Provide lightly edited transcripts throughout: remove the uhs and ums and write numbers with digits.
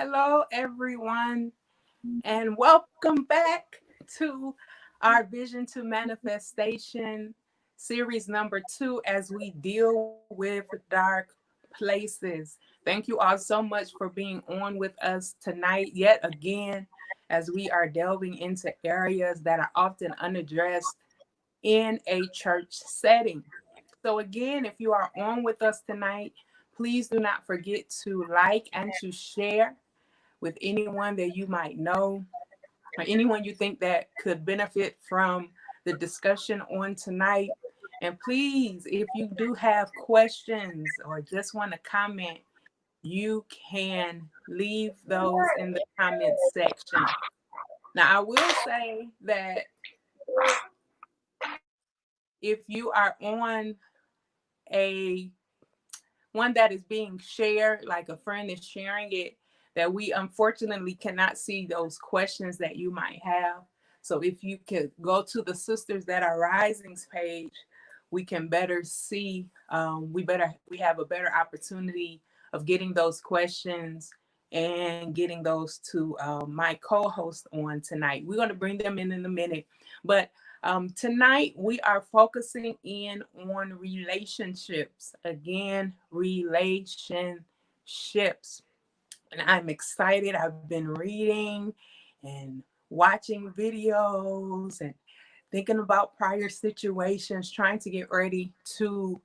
Hello, everyone, and welcome back to our Vision to Manifestation series number 2 as we deal with dark places. Thank you all so much for being on with us tonight, yet again, as we are delving into areas that are often unaddressed in a church setting. So, again, if you are on with us tonight, please do not forget to like and to share with anyone that you might know or anyone you think that could benefit from the discussion on tonight. And please, if you do have questions or just want to comment, you can leave those in the comments section. Now, I will say that if you are on a one that is being shared, like a friend is sharing it, that we unfortunately cannot see those questions that you might have. So if you could go to the Sisters That Are Rising's page, we can better see, we have a better opportunity of getting those questions and getting those to my co-host on tonight. We're going to bring them in a minute, but tonight we are focusing in on relationships. Again, relationships. And I'm excited. I've been reading and watching videos and thinking about prior situations, trying to get ready to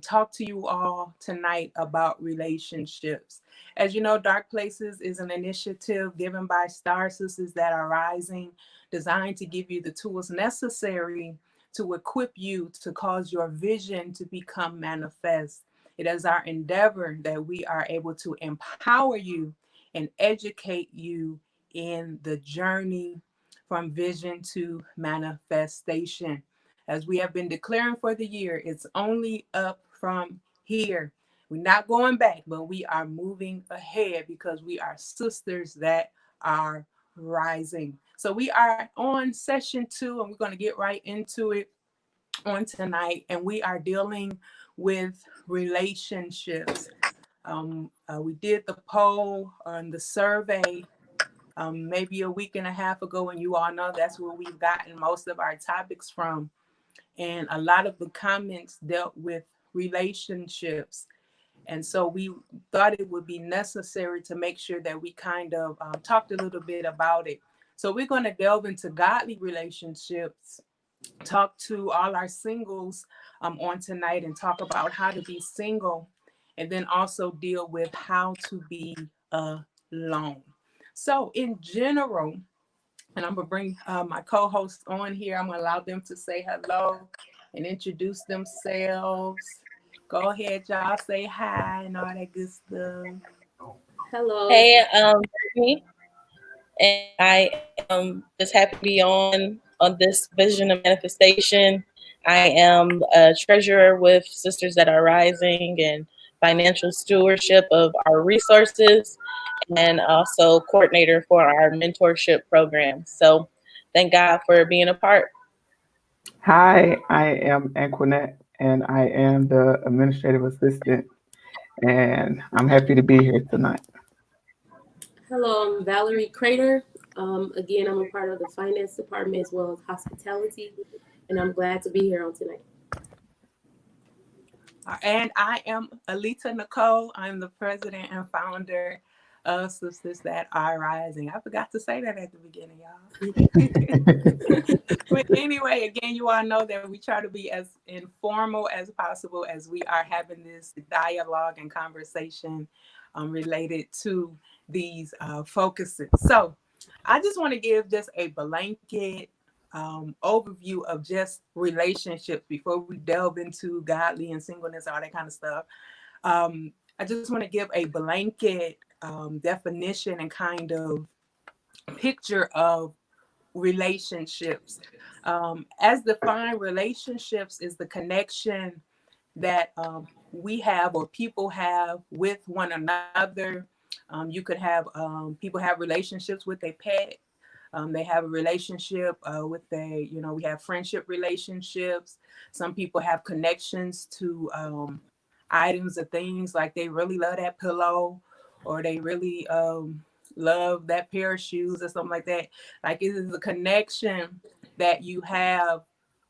talk to you all tonight about relationships. As you know, Dark Places is an initiative given by Star Sisters That Are Rising, designed to give you the tools necessary to equip you to cause your vision to become manifest. It is our endeavor that we are able to empower you and educate you in the journey from vision to manifestation. As we have been declaring for the year, it's only up from here. We're not going back, but we are moving ahead because we are sisters that are rising. So we are on session 2, and we're going to get right into it on tonight. And we are dealing with relationships. We did the poll on the survey maybe a week and a half ago, and you all know that's where we've gotten most of our topics from. And a lot of the comments dealt with relationships. And so we thought it would be necessary to make sure that we kind of talked a little bit about it. So we're going to delve into godly relationships, talk to all our singles on tonight, and talk about how to be single, and then also deal with how to be alone. So in general, and I'm going to bring my co-hosts on here. I'm going to allow them to say hello and introduce themselves. Go ahead, y'all. Say hi and all that good stuff. Hello. Hey, me, and I am just happy to be on this vision of manifestation. I am a treasurer with Sisters That Are Rising and financial stewardship of our resources, and also coordinator for our mentorship program. So, thank God for being a part. Hi, I am Anquinette, and I am the administrative assistant, and I'm happy to be here tonight. Hello, I'm Valerie Crater. Again, I'm a part of the finance department as well as hospitality, and I'm glad to be here on tonight. And I am Alita Nicole. I'm the president and founder of Sisters That Are Rising. I forgot to say that at the beginning, y'all. But anyway, again, you all know that we try to be as informal as possible as we are having this dialogue and conversation related to these focuses. So I just want to give just a blanket overview of just relationships before we delve into godly and singleness, all that kind of stuff. I just want to give a blanket definition and kind of picture of relationships. As defined, relationships is the connection that we have or people have with one another. You could have people have relationships with a pet. They have a relationship with we have friendship relationships. Some people have connections to items or things, like they really love that pillow, or they really love that pair of shoes or something like that. Like it is a connection that you have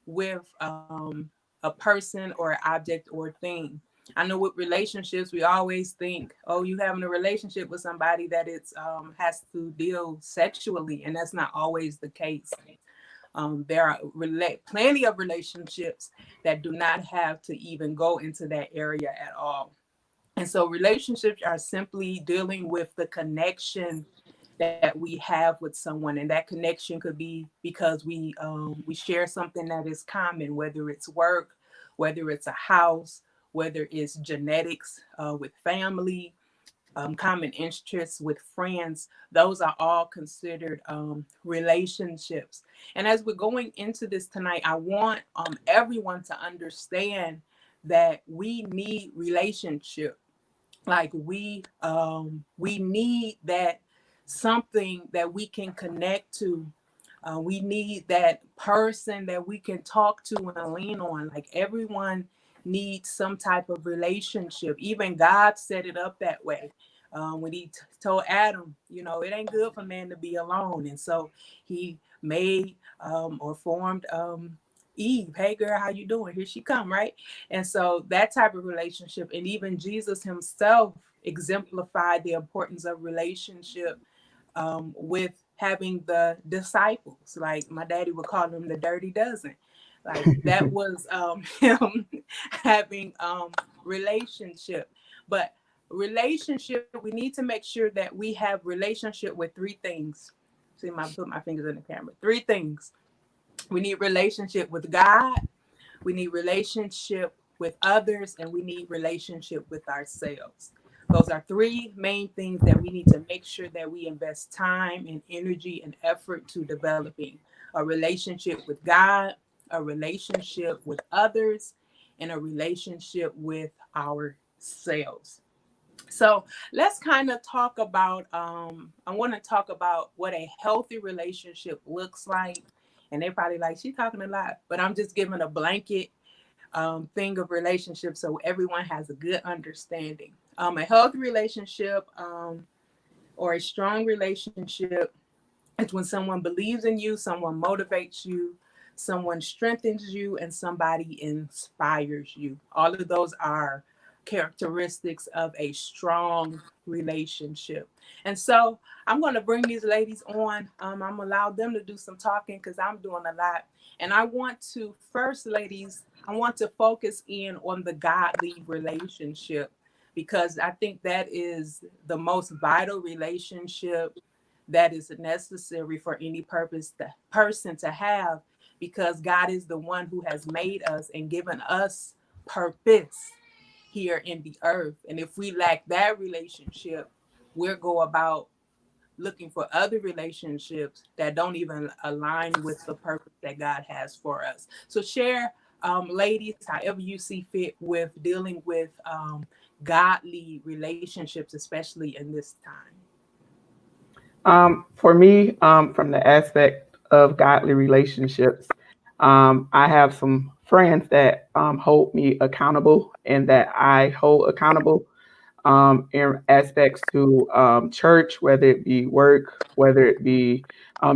with a person or an object or thing. I know with relationships, we always think, oh, you having a relationship with somebody that it's has to deal sexually, and that's not always the case. There are plenty of relationships that do not have to even go into that area at all. And so relationships are simply dealing with the connection that we have with someone, and that connection could be because we share something that is common, whether it's work, whether it's a house, whether it's genetics with family, common interests with friends. Those are all considered relationships. And as we're going into this tonight, I want everyone to understand that we need relationship. Like we need that something that we can connect to. We need that person that we can talk to and lean on. Like everyone needs some type of relationship. Even God set it up that way. When he told Adam, you know, it ain't good for man to be alone. And so he made or formed Eve. Hey girl, how you doing? Here she come, right? And so that type of relationship, and even Jesus himself exemplified the importance of relationship with having the disciples. Like my daddy would call them the dirty dozen. Like that was him having relationship. But relationship, we need to make sure that we have relationship with three things. See, I put my fingers in the camera. Three things. We need relationship with God, we need relationship with others, and we need relationship with ourselves. Those are three main things that we need to make sure that we invest time and energy and effort to developing: a relationship with God, a relationship with others, and a relationship with ourselves. So let's kind of talk about, I want to talk about what a healthy relationship looks like. And they're probably like, she's talking a lot, but I'm just giving a blanket thing of relationships so everyone has a good understanding. A healthy relationship or a strong relationship, it's when someone believes in you, someone motivates you, someone strengthens you, and somebody inspires you. All of those are characteristics of a strong relationship. And so I'm going to bring these ladies on. I'm going to allow them to do some talking because I'm doing a lot. And I want to first, ladies, I want to focus in on the godly relationship, because I think that is the most vital relationship that is necessary for any person to have, because God is the one who has made us and given us purpose here in the earth. And if we lack that relationship, we'll go about looking for other relationships that don't even align with the purpose that God has for us. So share, ladies, however you see fit with dealing with godly relationships, especially in this time. For me, from the aspect of godly relationships, I have some friends that hold me accountable and that I hold accountable in aspects to church, whether it be work, whether it be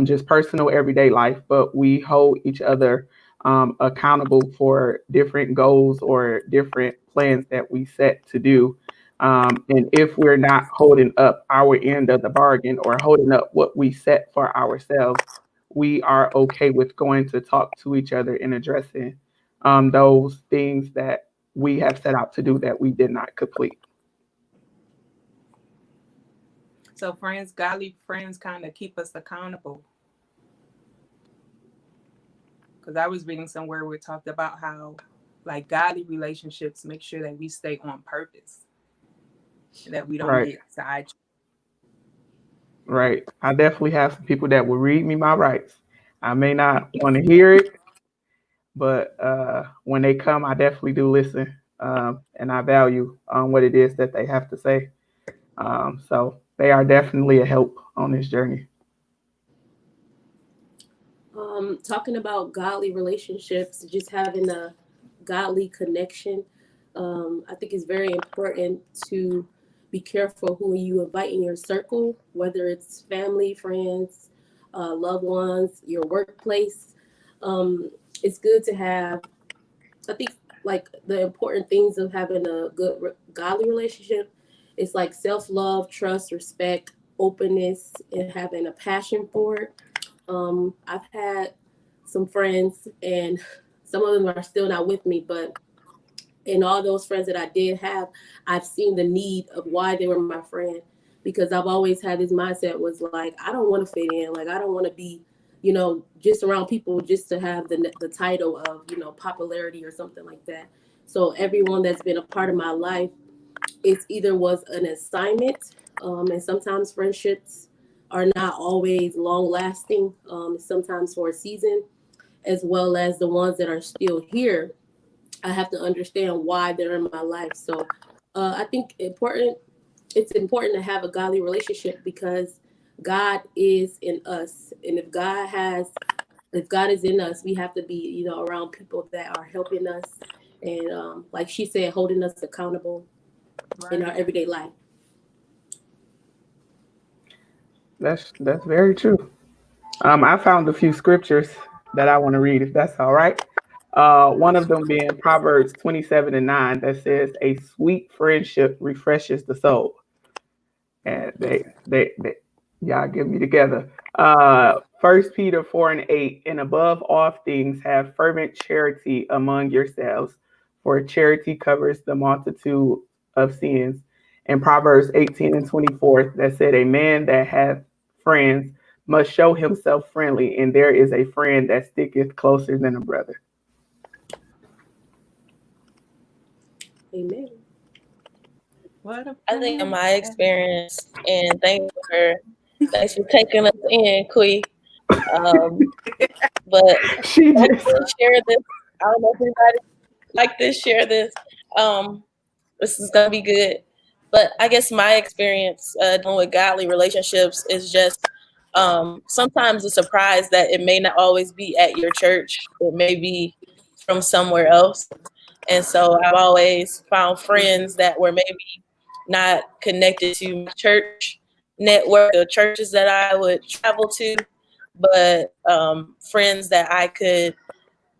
just personal everyday life. But we hold each other accountable for different goals or different plans that we set to do. And if we're not holding up our end of the bargain or holding up what we set for ourselves, we are okay with going to talk to each other and addressing those things that we have set out to do that we did not complete. So friends, godly friends kind of keep us accountable. Because I was reading somewhere where it talked about how like godly relationships make sure that we stay on purpose, that we don't Right. get sidetracked. Right. I definitely have some people that will read me my rights. I may not want to hear it, but when they come, I definitely do listen, and I value what it is that they have to say. So they are definitely a help on this journey. Talking about godly relationships, just having a godly connection, I think it's very important to be careful who you invite in your circle, whether it's family, friends, loved ones, your workplace. It's good to have, I think, like the important things of having a good godly relationship is like self-love, trust, respect, openness, and having a passion for it. I've had some friends, and some of them are still not with me, but in all those friends that I did have, I've seen the need of why they were my friend, because I've always had this mindset was like, I don't want to fit in. Like, I don't want to be, just around people just to have the title of, popularity or something like that. So everyone that's been a part of my life, it's either was an assignment, and sometimes friendships are not always long lasting, sometimes for a season, as well as the ones that are still here. I have to understand why they're in my life. So I think it's important to have a godly relationship because God is in us. And if God is in us, we have to be, around people that are helping us and like she said, holding us accountable in our everyday life. That's very true. I found a few scriptures that I want to read, if that's all right. One of them being Proverbs 27:9 that says, "A sweet friendship refreshes the soul." And they y'all get me together. 1 Peter 4:8, and above all things, have fervent charity among yourselves, for charity covers the multitude of sins. And Proverbs 18:24 that said, a man that hath friends must show himself friendly, and there is a friend that sticketh closer than a brother. Amen. What a I think in friend. my experience, and thanks for taking us in, Kui. But She I just will share this. I don't know if anybody like this. Share this. This is gonna be good. But I guess my experience dealing with godly relationships is just sometimes a surprise that it may not always be at your church. It may be from somewhere else. And so I've always found friends that were maybe not connected to my church network, the churches that I would travel to, but friends that I could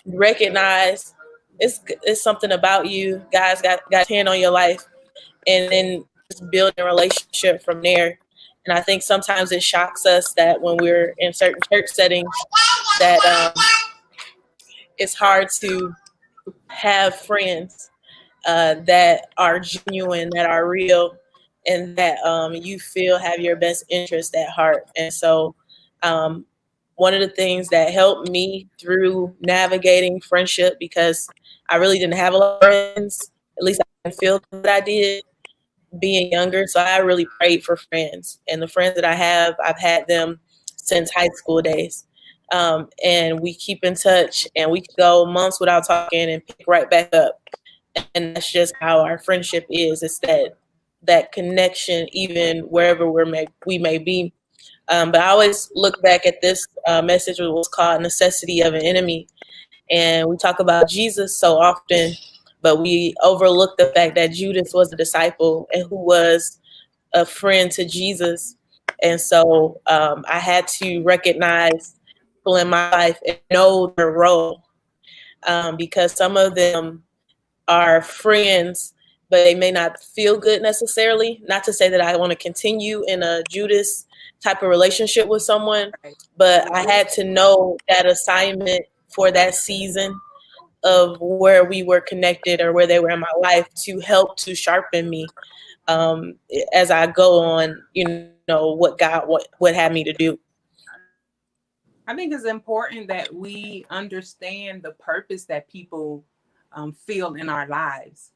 recognize it's something about you. Guys got hand on your life, and then just building a relationship from there. And I think sometimes it shocks us that when we're in certain church settings, that it's hard to have friends that are genuine, that are real, and that you feel have your best interest at heart. And so, one of the things that helped me through navigating friendship, because I really didn't have a lot of friends, at least I didn't feel that I did being younger. So I really prayed for friends. And the friends that I have, I've had them since high school days. And we keep in touch, and we could go months without talking and pick right back up. And that's just how our friendship is. It's that connection, even wherever we may be. But I always look back at this message, which was called "Necessity of an Enemy," and we talk about Jesus so often, but we overlook the fact that Judas was a disciple and who was a friend to Jesus. And so I had to recognize people in my life and know their role, because some of them are friends, but they may not feel good necessarily. Not to say that I want to continue in a Judas type of relationship with someone, Right. but I had to know that assignment for that season of where we were connected or where they were in my life to help to sharpen me as I go on, what God what had me to do. I think it's important that we understand the purpose that people feel in our lives.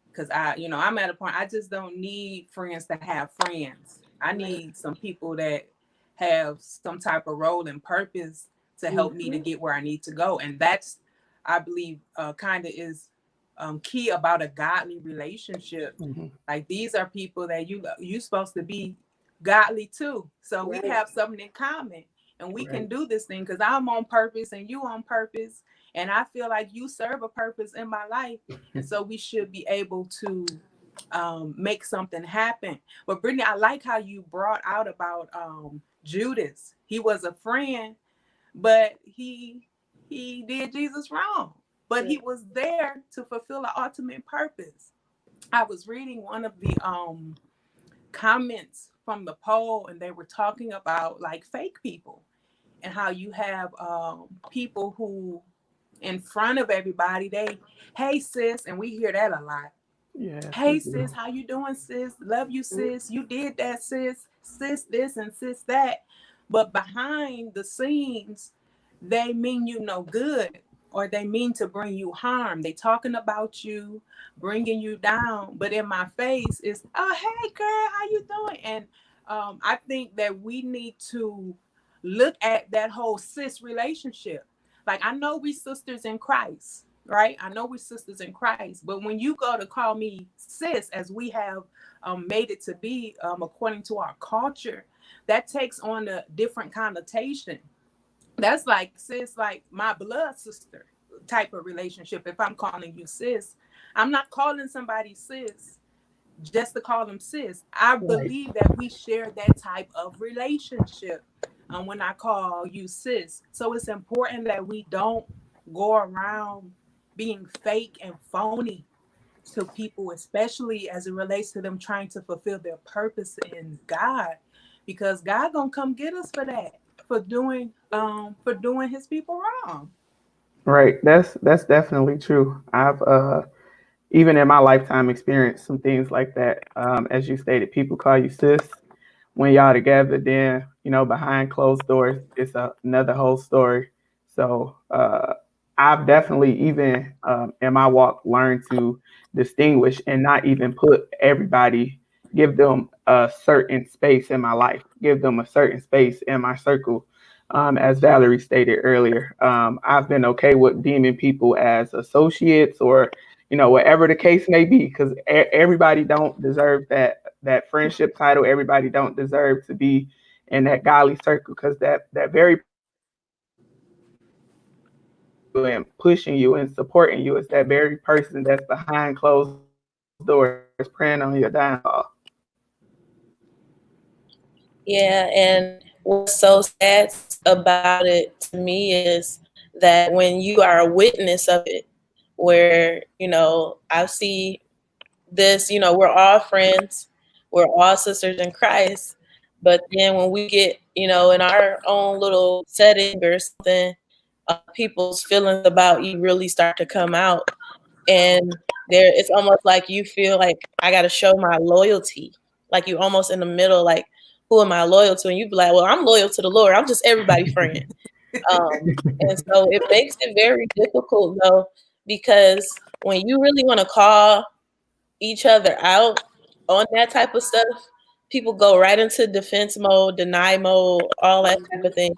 Because I'm at a point, I just don't need friends to have friends. I need some people that have some type of role and purpose to help me to get where I need to go. And that's, I believe, kind of is key about a godly relationship. Mhm. Like, these are people that you supposed to be godly too. So we have something in common, and we can do this thing because I'm on purpose and you on purpose. And I feel like you serve a purpose in my life. And so we should be able to make something happen. But Brittany, I like how you brought out about Judas. He was a friend, but he did Jesus wrong. But he was there to fulfill the ultimate purpose. I was reading one of the comments from the poll, and they were talking about like fake people and how you have people who in front of everybody, they, hey sis, and we hear that a lot. Yes, Hey sis, how you doing, sis? Love you, sis. You did that, sis. Sis this and sis that. But behind the scenes, they mean you no good, or they mean to bring you harm. They talking about you, bringing you down. But in my face is, oh hey girl, how you doing? And I think that we need to look at that whole sis relationship. Like, I know we sisters in Christ, right? I know we're sisters in Christ, but when you go to call me sis, as we have made it to be according to our culture, that takes on a different connotation. That's like sis, like my blood sister type of relationship. If I'm calling you sis, I'm not calling somebody sis just to call them sis. I believe that we share that type of relationship when I call you sis. So it's important that we don't go around being fake and phony to people, especially as it relates to them trying to fulfill their purpose in God, because God gonna come get us for that, for doing his people wrong. Right. That's definitely true. I've even in my lifetime experienced some things like that. As you stated, people call you sis when y'all together, then behind closed doors, it's another whole story. So I've definitely, even in my walk, learned to distinguish and not even put everybody, give them a certain space in my life, give them a certain space in my circle. As Valerie stated earlier, I've been okay with deeming people as associates, or whatever the case may be, because everybody don't deserve that friendship title. Everybody don't deserve to be in that godly circle, because that very and pushing you and supporting you is that very person that's behind closed doors praying on your downfall. Yeah, and what's so sad about it to me is that when you are a witness of it, where, I see this, we're all friends, we're all sisters in Christ, but then when we get, in our own little setting or something, people's feelings about you really start to come out. And it's almost like you feel like I got to show my loyalty. Like you almost in the middle, like, who am I loyal to? And you be like, well, I'm loyal to the Lord. I'm just everybody's friend. And so it makes it very difficult though, because when you really want to call each other out on that type of stuff, people go right into defense mode, deny mode, all that type of thing.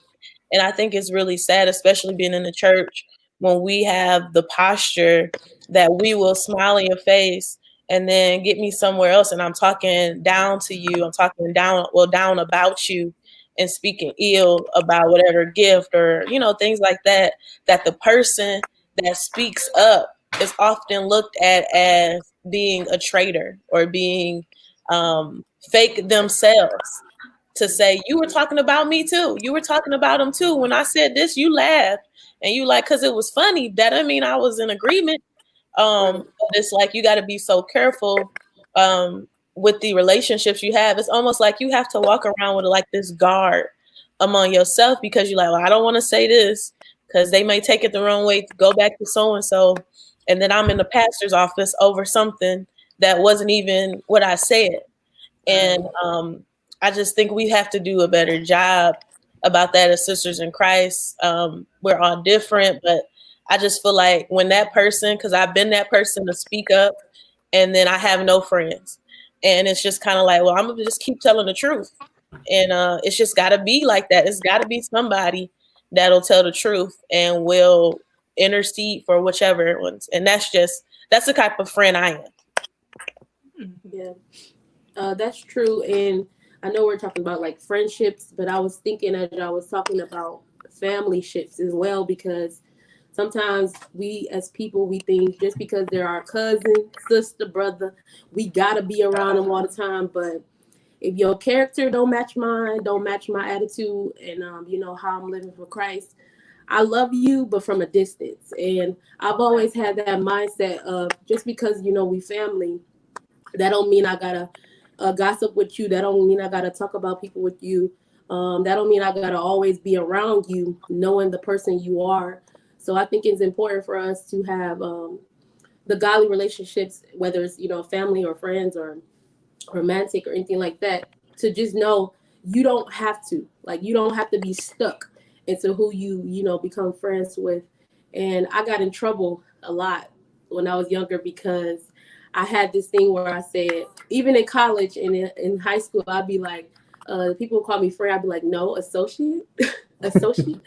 And I think it's really sad, especially being in the church, when we have the posture that we will smile in your face and then get me somewhere else and I'm talking down to you. I'm talking down about you and speaking ill about whatever gift or, things like that, that the person that speaks up is often looked at as being a traitor or being fake themselves. To say, you were talking about me too. You were talking about them too. When I said this, you laughed and you like, cause it was funny. That doesn't mean I was in agreement. But it's like, you got to be so careful with the relationships you have. It's almost like you have to walk around with like this guard among yourself, because you're like, well, I don't want to say this because they may take it the wrong way to go back to so-and-so. And then I'm in the pastor's office over something that wasn't even what I said. And I just think we have to do a better job about that as sisters in Christ. We're all different, but I just feel like when that person, because I've been that person to speak up and then I have no friends. And it's just kind of like, well, I'm going to just keep telling the truth. And it's just got to be like that. It's got to be somebody that'll tell the truth and will intercede for whichever ones. And that's the type of friend I am. Yeah, that's true. And I know we're talking about like friendships, but I was thinking as I was talking about family ships as well, because sometimes we as people, we think just because they're our cousin, sister, brother, we gotta be around them all the time. But if your character don't match mine, don't match my attitude, and how I'm living for Christ, I love you, but from a distance. And I've always had that mindset of just because we family, that don't mean I gotta gossip with you. That don't mean I gotta talk about people with you. That don't mean I gotta always be around you, knowing the person you are. So I think it's important for us to have the godly relationships, whether it's family or friends or romantic or anything like that, to just know you don't have to be stuck into who you become friends with. And I got in trouble a lot when I was younger because I had this thing where I said, even in college and in high school, I'd be like, people call me friend, I'd be like, no, associate. Associate.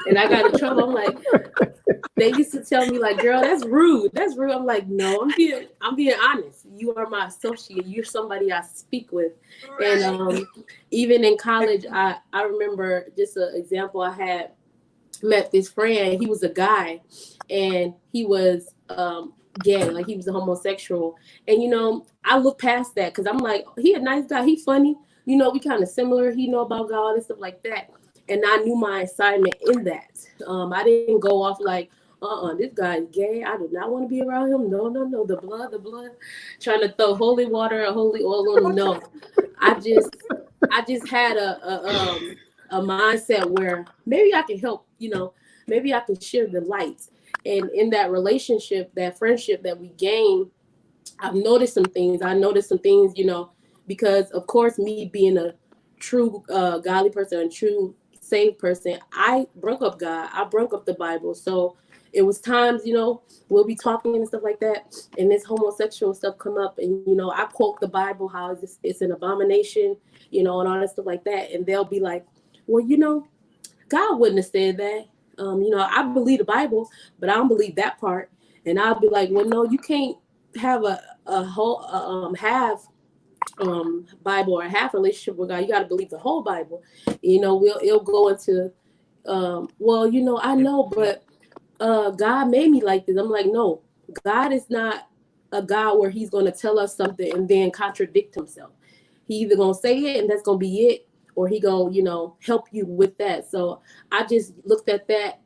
And I got in trouble. I'm like, they used to tell me like, girl, that's rude. That's rude. I'm like, no, I'm being honest. You are my associate. You're somebody I speak with. Right. And even in college, I remember just an example. I had met this friend. He was a guy, and he was gay, like he was a homosexual. And I look past that because I'm like, he a nice guy. He funny. We kind of similar. He know about God and stuff like that. And I knew my assignment in that. I didn't go off like, this guy's gay. I do not want to be around him. No, the blood. Trying to throw holy water or holy oil on him. No, I just had a mindset where maybe I can help. Maybe I can share the light. And in that relationship, that friendship that we gain, I've noticed some things. Because of course, me being a true godly person, a true saved person, I broke up God. I broke up the Bible. So it was times, we'll be talking and stuff like that, and this homosexual stuff come up, and I quote the Bible, how it's an abomination, and all that stuff like that, and they'll be like, well, God wouldn't have said that. I believe the Bible, but I don't believe that part. And I'll be like, well, no, you can't have a whole half Bible or half relationship with God. You got to believe the whole Bible. It'll go into well, I know, but God made me like this. I'm like, no, God is not a God where he's going to tell us something and then contradict himself. He either going to say it and that's going to be it, or he going to help you with that. So I just looked at that,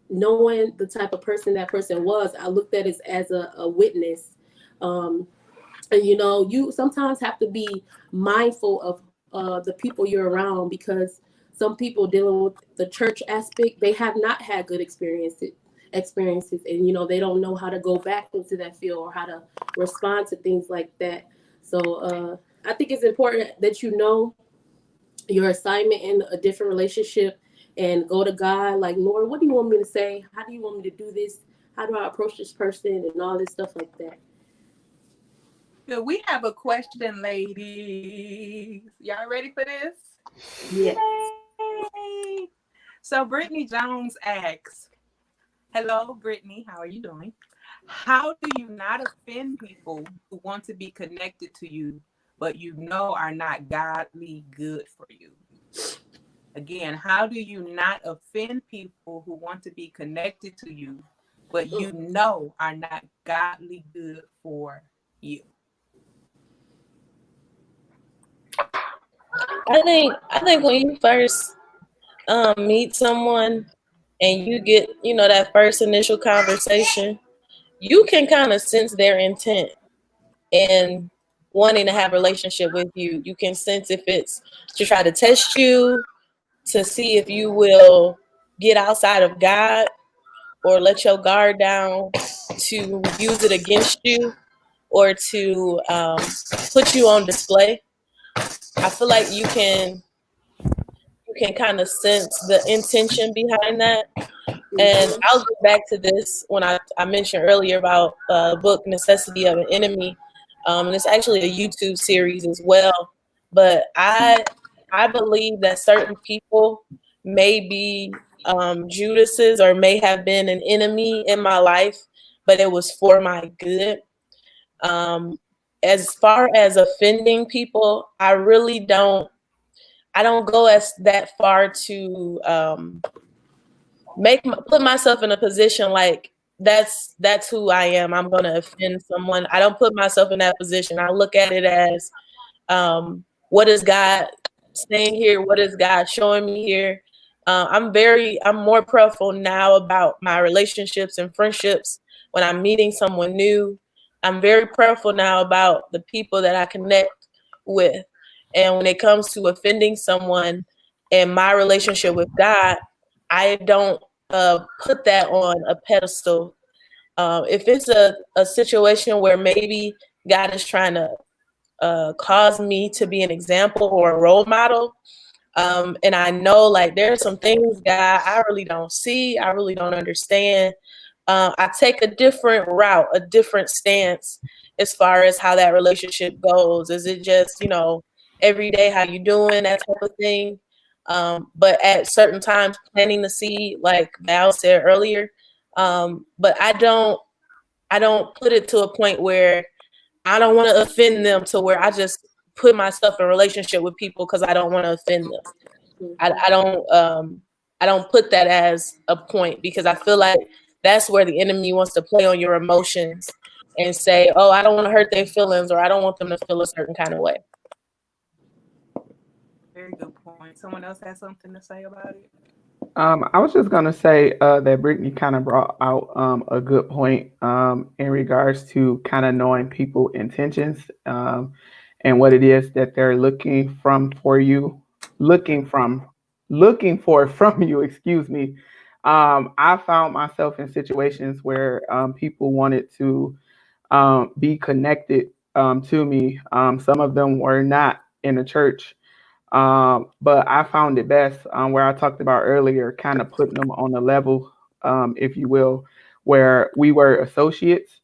knowing the type of person that person was. I looked at it as a witness. And you sometimes have to be mindful of the people you're around, because some people dealing with the church aspect, they have not had good experiences, and they don't know how to go back into that field or how to respond to things like that. So I think it's important that your assignment in a different relationship and go to God like, Lord, what do you want me to say? How do you want me to do this? How do I approach this person, and all this stuff like that? So we have a question, ladies. Y'all ready for this? Yes. Yay! So Brittany Jones asks, hello, Brittany, how are you doing? How do you not offend people who want to be connected to you, but are not godly good for you? Again, how do you not offend people who want to be connected to you, but are not godly good for you? I think when you first meet someone and you get that first initial conversation, you can kind of sense their intent in wanting to have a relationship with you. You can sense if it's to try to test you, to see if you will get outside of God or let your guard down, to use it against you, or to put you on display. I feel like you can kind of sense the intention behind that. And I'll go back to this when I mentioned earlier about the book Necessity of an Enemy. And it's actually a YouTube series as well. But I believe that certain people may be Judases, or may have been an enemy in my life, but it was for my good. As far as offending people, I don't go as that far to put myself in a position like that's who I am. I'm going to offend someone. I don't put myself in that position. I look at it as, what is God saying here? What is God showing me here? I'm more prayerful now about my relationships and friendships when I'm meeting someone new. I'm very prayerful now about the people that I connect with. And when it comes to offending someone and my relationship with God, I don't put that on a pedestal. If it's a situation where maybe God is trying to cause me to be an example or a role model, and I know like there are some things, God, I really don't see, I really don't understand. I take a different route, a different stance as far as how that relationship goes. Is it just, every day, how you doing, that type of thing? But at certain times, planting the seed, like Val said earlier. But I don't put it to a point where I don't want to offend them to where I just put myself in a relationship with people because I don't want to offend them. I don't put that as a point because I feel like that's where the enemy wants to play on your emotions and say, oh, I don't want to hurt their feelings, or I don't want them to feel a certain kind of way. Very good point. Someone else has something to say about it? I was just gonna say that Brittany kind of brought out a good point in regards to kind of knowing people intentions and what it is that they're looking from for you, looking from looking for from you. Excuse me. I found myself in situations where people wanted to be connected to me. Some of them were not in the church. But I found it best where I talked about earlier, kind of putting them on a level, if you will, where we were associates.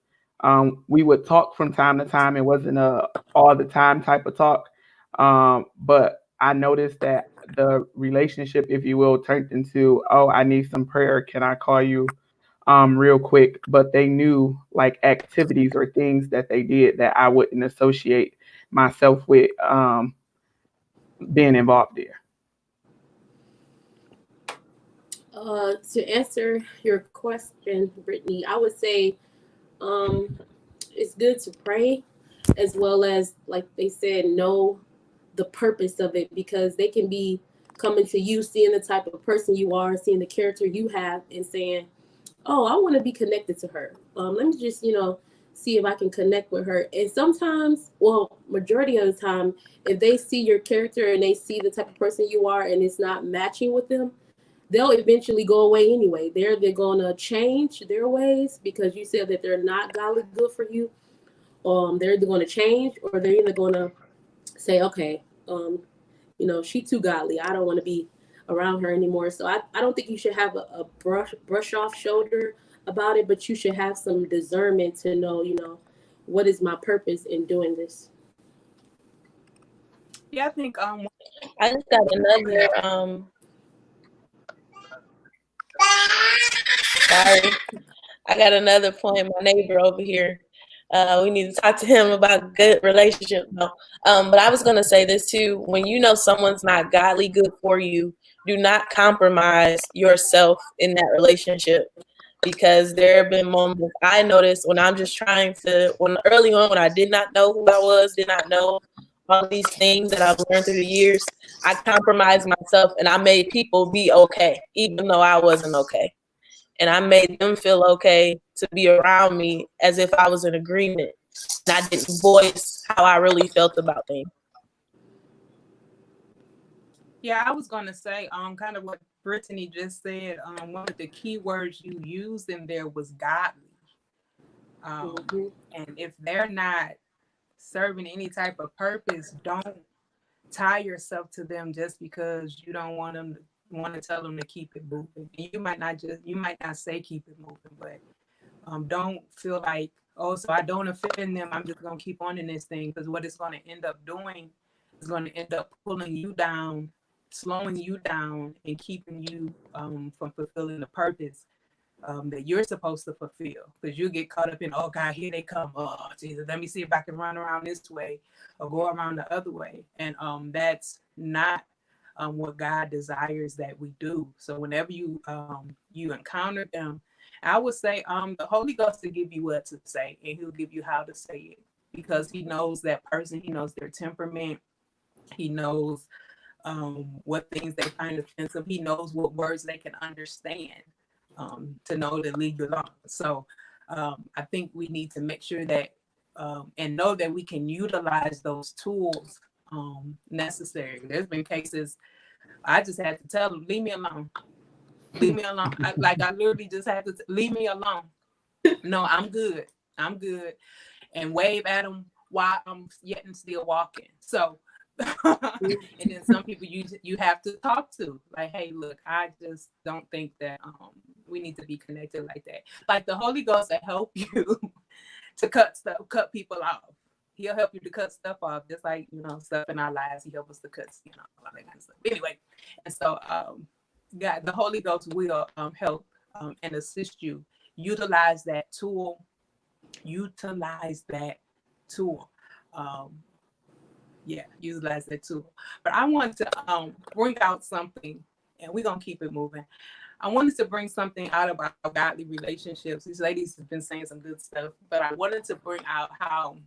We would talk from time to time. It wasn't a all the time type of talk. But I noticed that the relationship, if you will, turned into, oh, I need some prayer. Can I call you real quick? But they knew like activities or things that they did that I wouldn't associate myself with. Being involved there. To answer your question, Brittany, I would say it's good to pray as well as, like they said, know the purpose of it, because they can be coming to you, seeing the type of person you are, seeing the character you have, and saying, oh, I want to be connected to her. Let me just, see if I can connect with her. And sometimes, well, majority of the time, if they see your character and they see the type of person you are and it's not matching with them, they'll eventually go away anyway. They're going to change their ways because you said that they're not godly good for you. They're either going to change, or they're either going to say, okay, she's too godly. I don't want to be around her anymore. So I don't think you should have a brush off shoulder about it, but you should have some discernment to know, what is my purpose in doing this. Yeah, I think I just got another sorry. I got another point. My neighbor over here. We need to talk to him about good relationship. No. But I was gonna say this too. When you know someone's not godly good for you, do not compromise yourself in that relationship. Because there have been moments I noticed when I'm just when early on, when I did not know who I was, did not know all these things that I've learned through the years, I compromised myself and I made people be okay, even though I wasn't okay. And I made them feel okay to be around me as if I was in agreement. And I didn't voice how I really felt about things. Yeah, I was gonna say kind of what Brittany just said. One of the key words you used in there was godly. And if they're not serving any type of purpose, don't tie yourself to them just because you don't want to tell them to keep it moving. You might not say keep it moving, but don't feel like, oh, so I don't offend them, I'm just gonna keep on in this thing, because what it's going to end up doing is going to end up pulling you down, slowing you down, and keeping you from fulfilling the purpose that you're supposed to fulfill. Because you get caught up in, oh God, here they come. Oh Jesus, let me see if I can run around this way or go around the other way. And that's not what God desires that we do. So whenever you you encounter them, I would say the Holy Ghost will give you what to say, and He'll give you how to say it, because He knows that person. He knows their temperament. He knows what things they find offensive. He knows what words they can understand, to know to leave you alone. So I think we need to make sure that and know that we can utilize those tools necessary. There's been cases I just had to tell them, leave me alone. Leave me alone. I literally just had to leave me alone. No, I'm good. I'm good. And wave at them while I'm yet and still walking. So, and then some people you have to talk to, like, hey, look, I just don't think that we need to be connected like that. Like the Holy Ghost will help you to cut people off. He'll help you to cut stuff off, just like, stuff in our lives. He helps us to cut, all that kind of stuff. Anyway, and so God, the Holy Ghost will help and assist you. Utilize that tool. Utilize that tool. Utilize that tool. But I want to bring out something, and we're gonna keep it moving. I wanted to bring something out about godly relationships. These ladies have been saying some good stuff, but I wanted to bring out how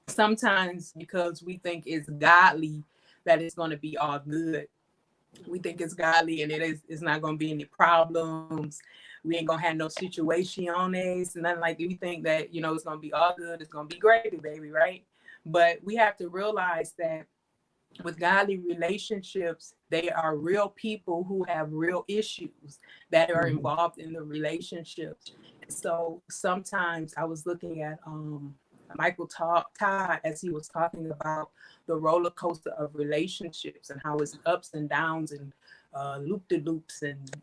sometimes, because we think it's godly, that it's going to be all good. We think it's godly and it's not going to be any problems. We ain't going to have no situations and nothing like that. We think that, it's going to be all good. It's going to be gravy, baby, right? But we have to realize that with godly relationships, they are real people who have real issues that are involved in the relationships. So sometimes I was looking at Michael Todd as he was talking about the roller coaster of relationships and how it's ups and downs and loop-de-loops and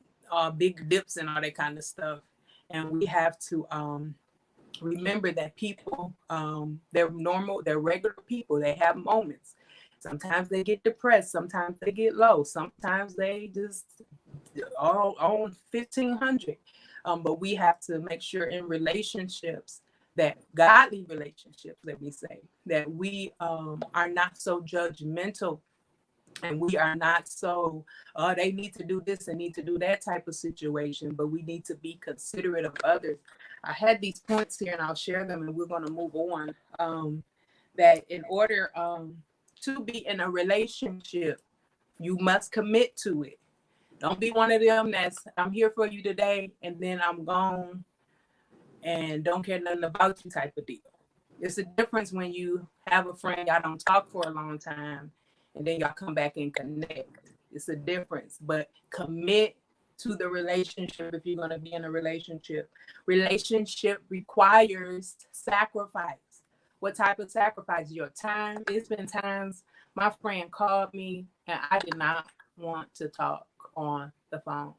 big dips and all that kind of stuff. And we have to remember that people, they're normal, they're regular people. They have moments. Sometimes they get depressed. Sometimes they get low. Sometimes they just are on 1,500. But we have to make sure in relationships, that godly relationships, let me say, that we are not so judgmental, and we are not so, they need to do this and need to do that type of situation, but we need to be considerate of others. I had these points here and I'll share them and we're going to move on. That in order to be in a relationship, you must commit to it. Don't be one of them that's, I'm here for you today and then I'm gone and don't care nothing about you type of deal. It's a difference when you have a friend y'all don't talk for a long time and then y'all come back and connect. It's a difference, but commit to the relationship if you're going to be in a relationship. Relationship requires sacrifice. What type of sacrifice? Your time. It's been times my friend called me and I did not want to talk on the phone.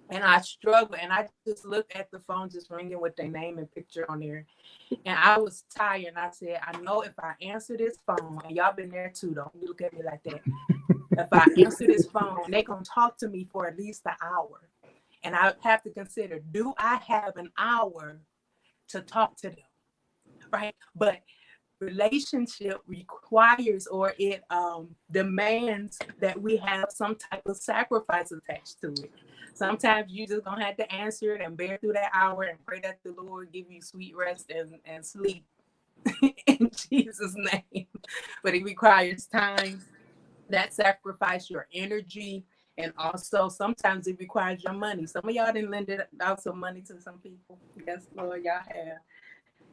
And I struggled and I just looked at the phone just ringing with their name and picture on there. And I was tired and I said, I know if I answer this phone, and y'all been there too, don't look at me like that. If I answer this phone, they gonna talk to me for at least an hour. And I have to consider, do I have an hour to talk to them? Right? But relationship requires, or it demands that we have some type of sacrifice attached to it. Sometimes you just gonna have to answer it and bear through that hour and pray that the Lord give you sweet rest and sleep in Jesus' name. But it requires time, that sacrifice, your energy, and also sometimes it requires your money. Some of y'all didn't lend out some money to some people. Yes, Lord, y'all have.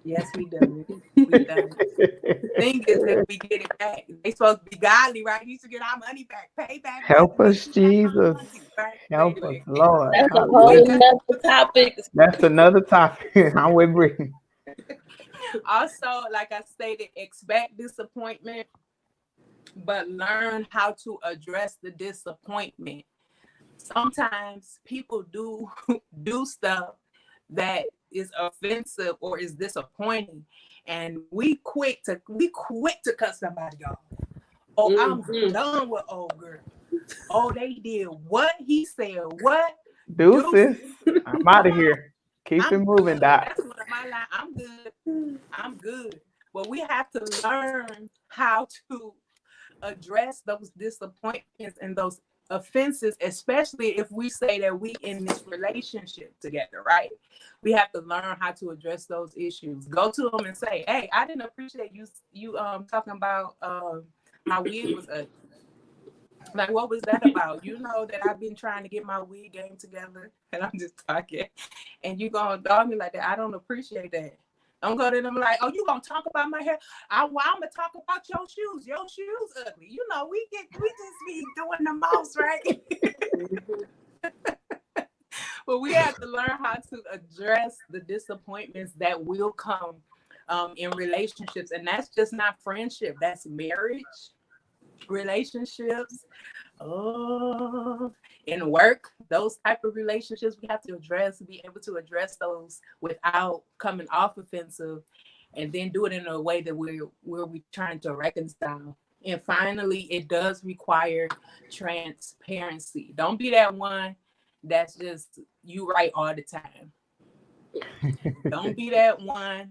Yes, we done it. We done it. The thing is that we get it back. They supposed to be godly, right? We used to get our money back, pay back. Help us, Jesus. Right? Help Anyway. us, Lord. That's a whole nother topic. That's another topic. I'm with Brittany. Also, like I stated, expect disappointment, but learn how to address the disappointment. Sometimes people do stuff that is offensive or is disappointing, and we quick to cut somebody off. Oh, I'm done with old girl. Oh, they did what he said. What? Deuces. I'm out of here. Keep it moving, Doc. That's one of my line. I'm good. But we have to learn how to address those disappointments and those offenses, especially if we say that we in this relationship together, right? We have to learn how to address those issues. Go to them and say, hey, I didn't appreciate you talking about my wig was ugly. Like, what was that about? You know that I've been trying to get my wig game together, and I'm just talking, and you gonna dog me like that. I don't appreciate that. Don't go to them like, oh, you gonna talk about my hair? I'm gonna talk about your shoes. Your shoes ugly. You know, we just be doing the most, right? But we have to learn how to address the disappointments that will come in relationships, and that's just not friendship. That's marriage, relationships, in work, those type of relationships we have to address, be able to address those without coming off offensive, and then do it in a way that we're trying to reconcile. And finally, it does require transparency. Don't be that one that's just you right all the time. Don't be that one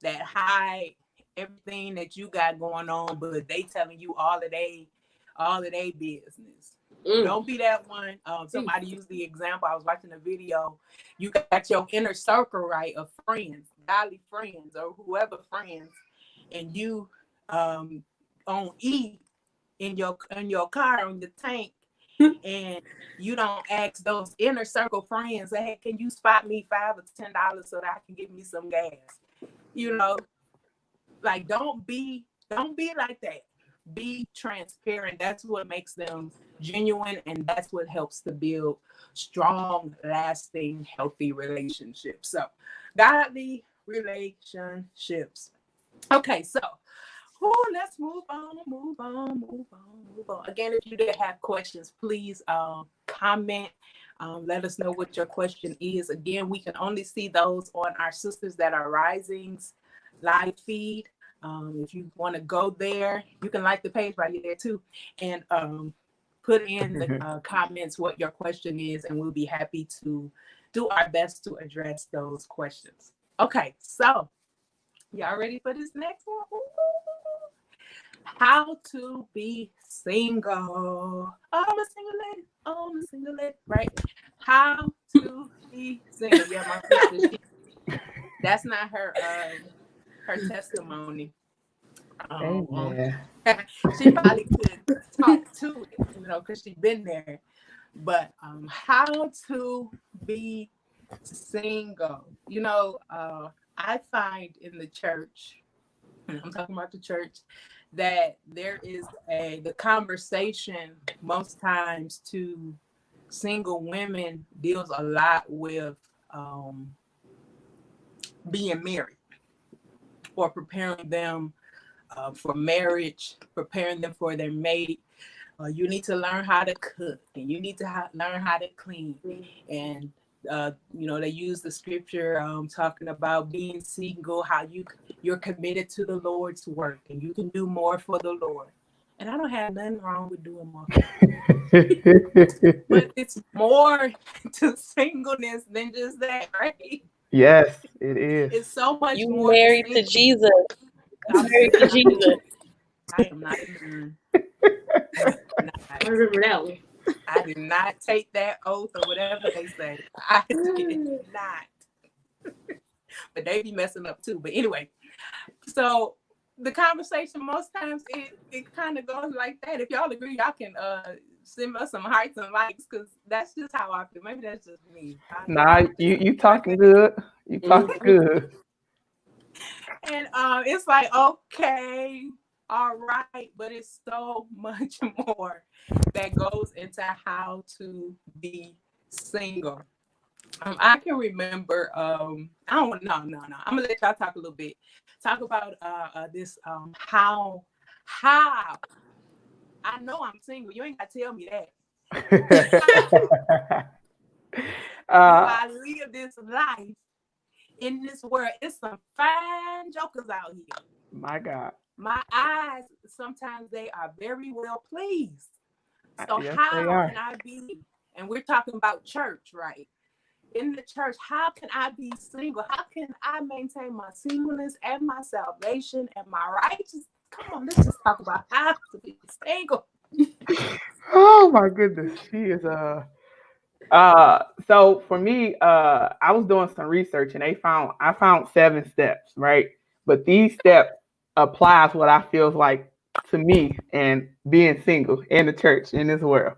that hide everything that you got going on, but they telling you all of they business. Don't be that one. Somebody used the example. I was watching a video. You got your inner circle, right, of friends, godly friends, or whoever friends, and you on E in your car on the tank, and you don't ask those inner circle friends, hey, can you spot me $5 or $10 so that I can get me some gas? You know, like don't be like that. Be transparent. That's what makes them genuine, and that's what helps to build strong, lasting, healthy relationships. So, godly relationships. Okay, so let's move on. Again, if you did have questions, please comment. Let us know what your question is. Again, we can only see those on our Sisters That Are Rising's live feed. If you want to go there, you can like the page while you're there too, and put in the comments what your question is, and we'll be happy to do our best to address those questions. Okay, so y'all ready for this next one? How to be single. I'm a single lady, right? How to be single. Yeah, my sister, that's not her testimony. She probably could talk to it, because she's been there. But how to be single. I find in the church, I'm talking about the church, that there is the conversation most times to single women deals a lot with being married or preparing them for marriage, preparing them for their mate. You need to learn how to cook, and you need to learn how to clean. And they use the scripture talking about being single, how you're committed to the Lord's work, and you can do more for the Lord. And I don't have nothing wrong with doing more. But it's more to singleness than just that, right? Yes, it is. It's so much you more. Married to Jesus. I'm married to Jesus. I am not. I remember that one. I did not take that oath or whatever they say. I did not. But they be messing up too. But anyway, so the conversation most times it kind of goes like that. If y'all agree, y'all can send us some hearts and likes, because that's just how I feel. Maybe that's just me. Nah, you talking good. You talking good. And it's like, okay, all right, but it's so much more that goes into how to be single. I can remember, I'm gonna let y'all talk a little bit. Talk about this, how I know I'm single. You ain't gotta tell me that. I live this life in this world. It's some fine jokers out here. My God. My eyes, sometimes they are very well pleased. So yes, how can I be, and we're talking about church, right? In the church, how can I be single? How can I maintain my singleness and my salvation and my righteous Come on, let's just talk about how to be single. Oh my goodness, she is so for me, I was doing some research and I found 7 steps, right? But these steps applies what I feels like to me and being single in the church in this world.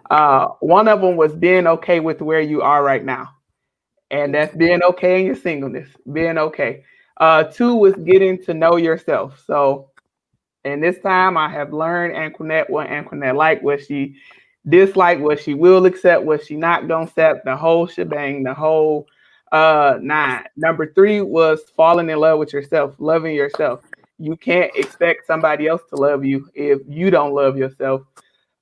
One of them was being okay with where you are right now, and that's being okay in your singleness, being okay. Two was getting to know yourself. So, and this time I have learned Antoinette what Antoinette like, what she dislike, what she will accept, what she not gonna accept, the whole shebang, the whole 9. Number 3 was falling in love with yourself, loving yourself. You can't expect somebody else to love you if you don't love yourself.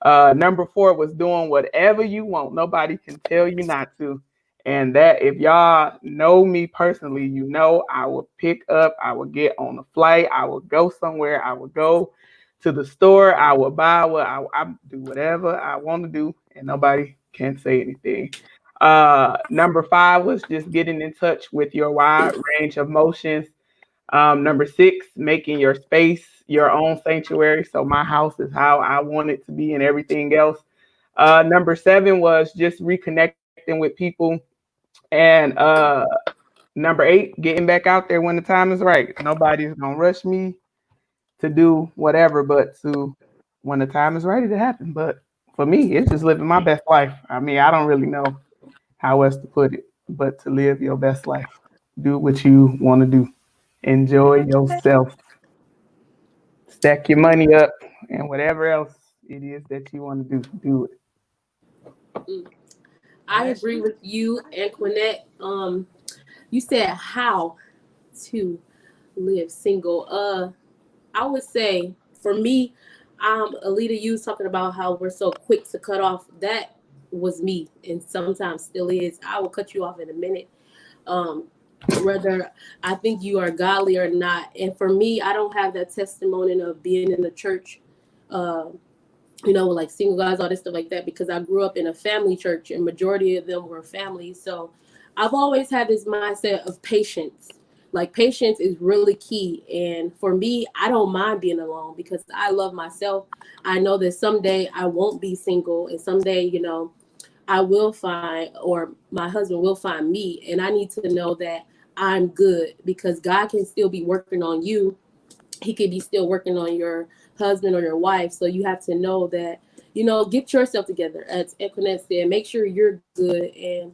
Number 4 was doing whatever you want. Nobody can tell you not to. And that, if y'all know me personally, you know I will pick up, I will get on a flight, I will go somewhere, I will go to the store, I will buy what I do whatever I want to do, and nobody can say anything. Number 5 was just getting in touch with your wide range of emotions. Number 6, making your space your own sanctuary. So my house is how I want it to be and everything else. Number 7 was just reconnecting with people. And number 8, getting back out there when the time is right. Nobody's going to rush me to do whatever, but to when the time is ready to happen. But for me, it's just living my best life. I mean, I don't really know how else to put it, but to live your best life. Do what you want to do. Enjoy yourself. Stack your money up and whatever else it is that you want to do it. I agree with you, Antoinette. You said how to live single. I would say for me, Alita, you was talking about how we're so quick to cut off. That was me, and sometimes still is. I will cut you off in a minute. Whether I think you are godly or not. And for me, I don't have that testimony of being in the church, like single guys, all this stuff like that, because I grew up in a family church and majority of them were families. So I've always had this mindset of patience. Like patience is really key. And for me, I don't mind being alone because I love myself. I know that someday I won't be single and someday, I will find, or my husband will find me. And I need to know that I'm good because God can still be working on you. He could be still working on your husband or your wife. So you have to know that, get yourself together. As Equinette said, make sure you're good. And,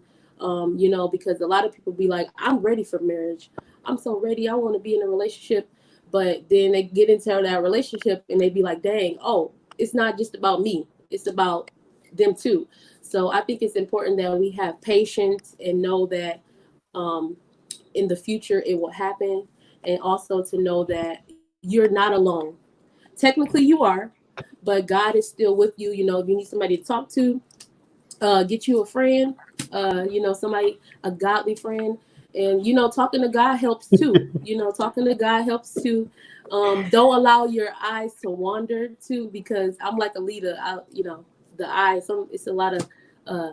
because a lot of people be like, I'm ready for marriage. I'm so ready. I want to be in a relationship. But then they get into that relationship and they be like, dang, oh, it's not just about me. It's about them too. So I think it's important that we have patience and know that in the future it will happen. And also to know that you're not alone. Technically you are, but God is still with you. If you need somebody to talk to, get you a friend, somebody, a godly friend. And, talking to God helps too. Talking to God helps too. Don't allow your eyes to wander too, because I'm like a leader. The eyes, it's a lot of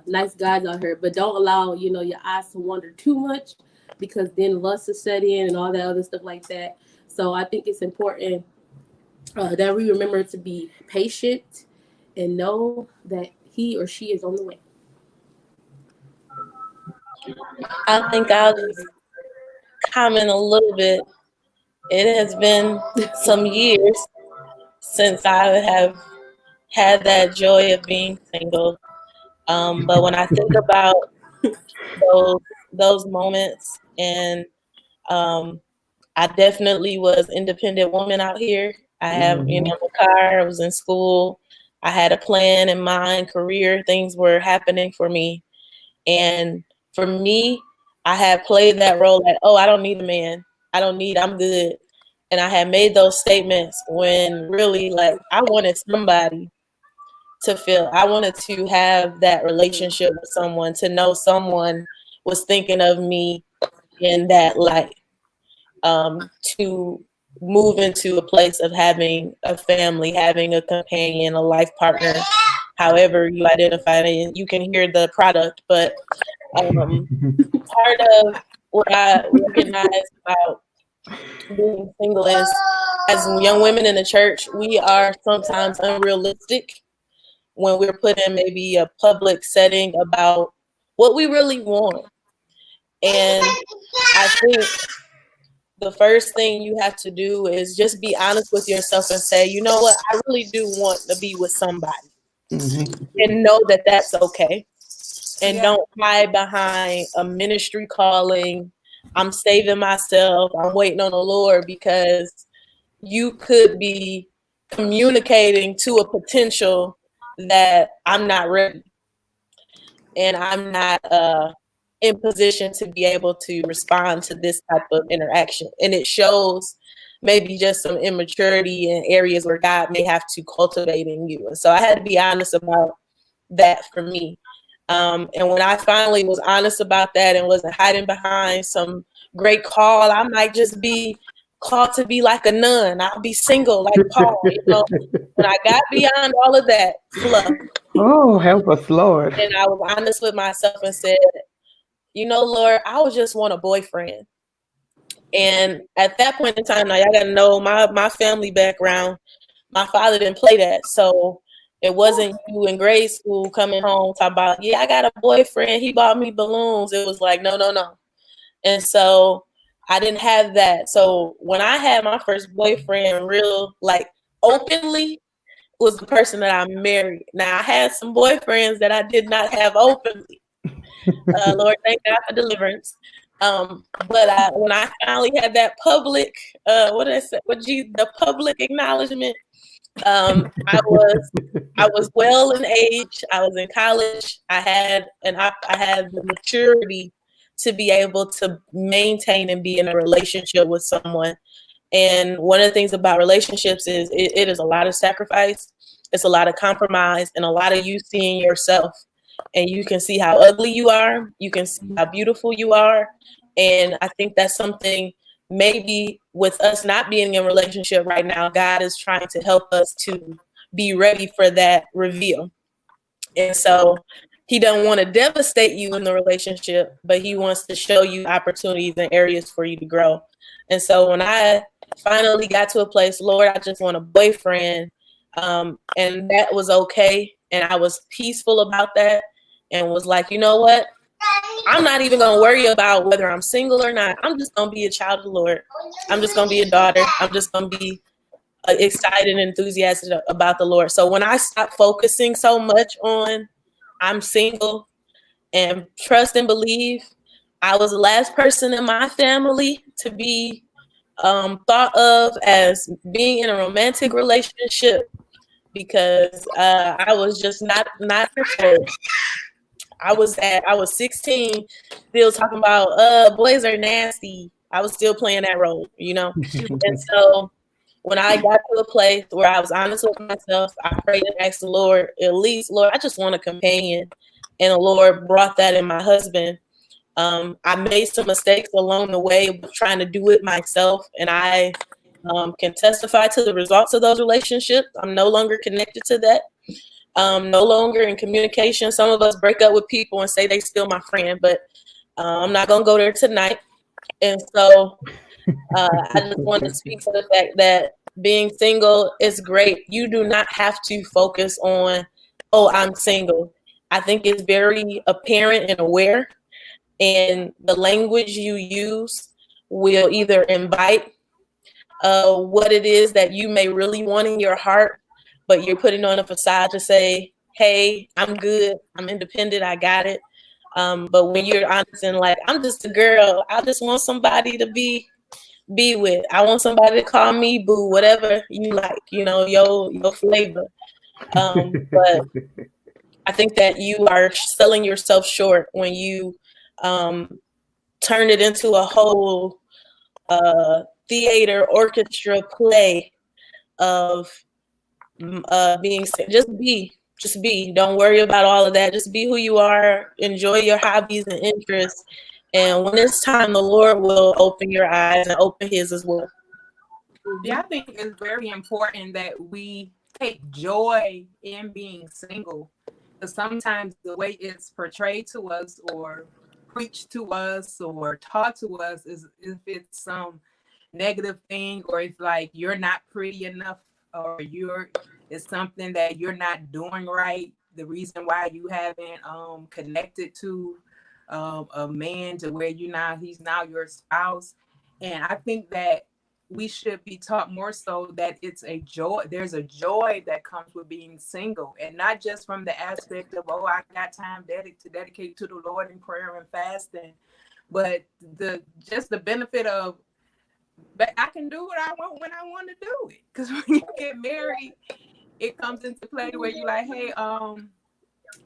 nice guys out here, but don't allow, your eyes to wander too much because then lust is set in and all that other stuff like that. So I think it's important that we remember to be patient and know that he or she is on the way. I think I'll just comment a little bit. It has been some years since I have had that joy of being single. But when I think about those moments, and I definitely was independent woman out here. I have, a car. I was in school. I had a plan in mind, career. Things were happening for me. And for me, I had played that role that, I don't need a man. I'm good. And I had made those statements when really, like, I wanted somebody to feel, I wanted to have that relationship with someone, to know someone was thinking of me in that light, to move into a place of having a family, having a companion, a life partner, however you identify it. You can hear the product, but part of what I recognize about being single is, as young women in the church, we are sometimes unrealistic when we're put in maybe a public setting about what we really want. And I think the first thing you have to do is just be honest with yourself and say, you know what, I really do want to be with somebody, and know that that's okay. And don't hide behind a ministry calling. I'm saving myself. I'm waiting on the Lord, because you could be communicating to a potential that I'm not ready, and I'm not in position to be able to respond to this type of interaction. And it shows maybe just some immaturity in areas where God may have to cultivate in you. And so I had to be honest about that for me. And when I finally was honest about that and wasn't hiding behind some great call, I might just be called to be like a nun. I'll be single like Paul, you know. When I got beyond all of that fluff, Oh, help us, Lord. and I was honest with myself and said, you know, Lord, I would just want a boyfriend. And at that point in time, now y'all gotta know my family background. My father didn't play that, so it wasn't you in grade school coming home talking about, yeah, I got a boyfriend. He bought me balloons. It was like, no, no, no. And so I didn't have that. So when I had my first boyfriend, real like openly, was the person that I married. Now I had some boyfriends that I did not have openly. Lord, thank God for deliverance. But when I finally had that public, what did I say? The public acknowledgement. I was well in age. I was in college. I had the maturity to be able to maintain and be in a relationship with someone. And one of the things about relationships is it is a lot of sacrifice. It's a lot of compromise, and a lot of you seeing yourself. And you can see how ugly you are. You can see how beautiful you are. And I think that's something, maybe with us not being in a relationship right now, God is trying to help us to be ready for that reveal. And so he doesn't want to devastate you in the relationship, but he wants to show you opportunities and areas for you to grow. And so when I finally got to a place, Lord, I just want a boyfriend. And that was okay. And I was peaceful about that, and was like, you know what? I'm not even going to worry about whether I'm single or not. I'm just going to be a child of the Lord. I'm just going to be a daughter. I'm just going to be excited and enthusiastic about the Lord. So when I stopped focusing so much on I'm single and trust and believe, I was the last person in my family to be thought of as being in a romantic relationship, because I was just not prepared. I was 16, still talking about boys are nasty. I was still playing that role, you know. And so when I got to a place where I was honest with myself, I prayed and asked the Lord, at least, Lord, I just want a companion. And the Lord brought that in my husband. I made some mistakes along the way trying to do it myself, and I can testify to the results of those relationships. I'm no longer connected to that. No longer in communication. Some of us break up with people and say they still my friend, but I'm not going to go there tonight. And so I just want to speak to the fact that being single is great. You do not have to focus on, oh, I'm single. I think it's very apparent and aware, and the language you use will either invite what it is that you may really want in your heart, but you're putting on a facade to say, hey, I'm good, I'm independent, I got it. But when you're honest and like, I'm just a girl, I just want somebody to be with. I want somebody to call me boo, whatever you like, you know, your flavor. But I think that you are selling yourself short when you turn it into a whole theater, orchestra, play of being sick. Just be. Don't worry about all of that. Just be who you are. Enjoy your hobbies and interests. And when it's time, the Lord will open your eyes and open his as well. Yeah, I think it's very important that we take joy in being single. Because sometimes the way it's portrayed to us or preached to us or taught to us is if it's some negative thing, or it's like you're not pretty enough, or it's something that you're not doing right. The reason why you haven't connected to a man to where he's now your spouse. And I think that we should be taught more so that it's a joy. There's a joy that comes with being single, and not just from the aspect of, oh, I got time to dedicate to the Lord in prayer and fasting, but just the benefit of, but I can do what I want when I want to do it. Because when you get married, it comes into play where you're like, hey, I'm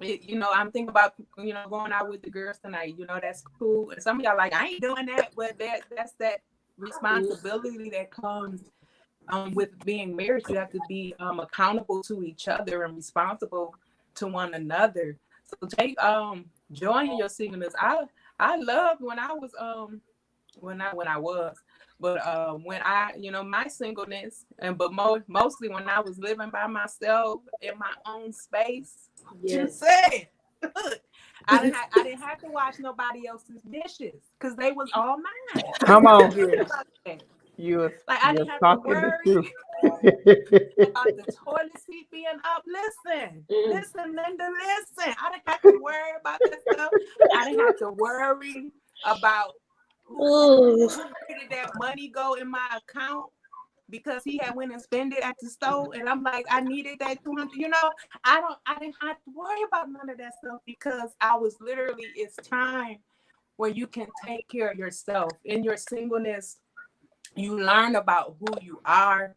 thinking about, going out with the girls tonight. That's cool. And some of y'all like, I ain't doing that, but that's that responsibility that comes with being married. You have to be accountable to each other and responsible to one another. So take joy in your singleness. I loved when I was when my singleness, but mostly when I was living by myself in my own space. Yes. I didn't have to wash nobody else's dishes because they was all mine. Come on. Like I didn't have to worry about the toilet seat being up. Listen, Linda, listen. I didn't have to worry about that stuff. I didn't have to worry about where did that money go in my account because he had went and spent it at the store, and I'm like, I needed that 200. I didn't have to worry about none of that stuff because I was literally, it's time where you can take care of yourself. In your singleness, you learn about who you are.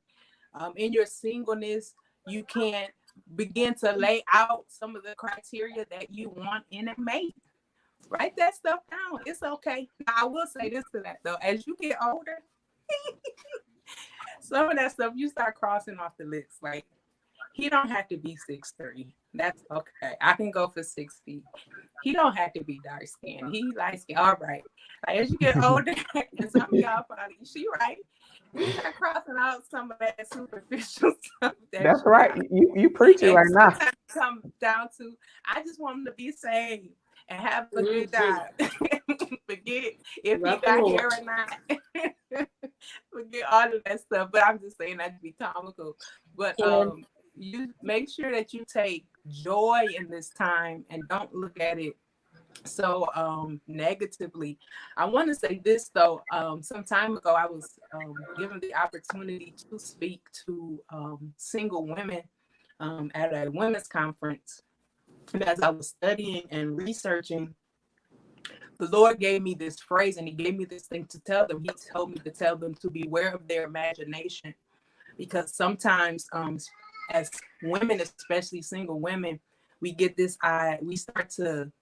In your singleness, you can begin to lay out some of the criteria that you want in a mate. Write that stuff down. It's okay. Now, I will say this to that though. As you get older, some of that stuff you start crossing off the list. Like, he don't have to be 6'3". That's okay. I can go for 6 feet. He don't have to be dark skinned. He light skinned. All right. Like, as you get older, and some of y'all probably, she right. You start crossing out some of that superficial stuff. That's right. You preaching right now. Come down to, I just want him to be saved and have a good time. Forget if he got hair or not. Forget all of that stuff. But I'm just saying that to be comical. But you make sure that you take joy in this time and don't look at it so negatively. I want to say this though. Some time ago, I was given the opportunity to speak to single women at a women's conference. And as I was studying and researching, the Lord gave me this phrase, and he gave me this thing to tell them. He told me to tell them to beware of their imagination, because sometimes as women, especially single women, we get this we start to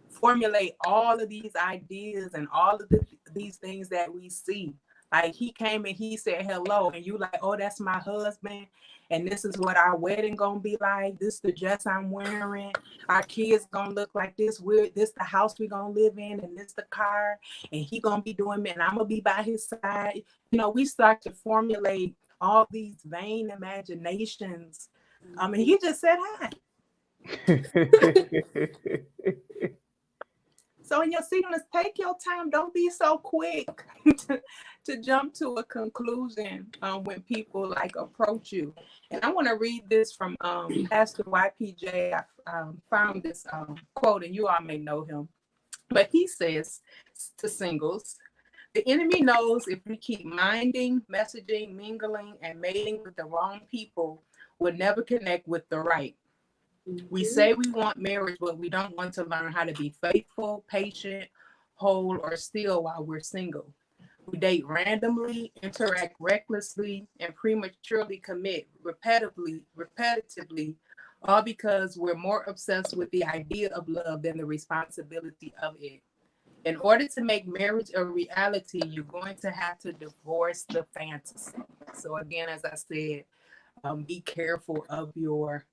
formulate all of these ideas and all of these things that we see. Like, he came and he said hello, and you like, oh, that's my husband, and this is what our wedding gonna be like. This is the dress I'm wearing. Our kids gonna look like this. This the house we gonna live in, and this the car, and he gonna be doing me, and I'm gonna be by his side. We start to formulate all these vain imaginations. And he just said hi. So in your singleness, take your time. Don't be so quick to jump to a conclusion when people like approach you. And I want to read this from Pastor YPJ. I found this quote, and you all may know him. But he says to singles, the enemy knows if we keep minding, messaging, mingling, and mating with the wrong people, we'll never connect with the right. We say we want marriage, but we don't want to learn how to be faithful, patient, whole, or still while we're single. We date randomly, interact recklessly, and prematurely commit repetitively, all because we're more obsessed with the idea of love than the responsibility of it. In order to make marriage a reality, you're going to have to divorce the fantasy. So again, as I said, be careful of your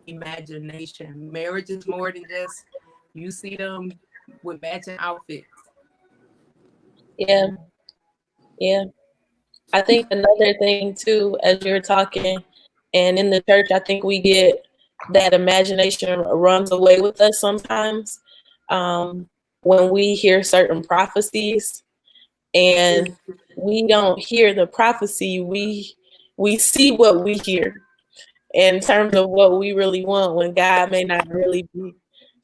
imagination. Marriage is more than just you see them with matching outfits. Yeah. I think another thing too, as you're talking, and in the church, I think we get that imagination runs away with us sometimes when we hear certain prophecies, and we don't hear the prophecy. We see what we hear in terms of what we really want, when God may not really be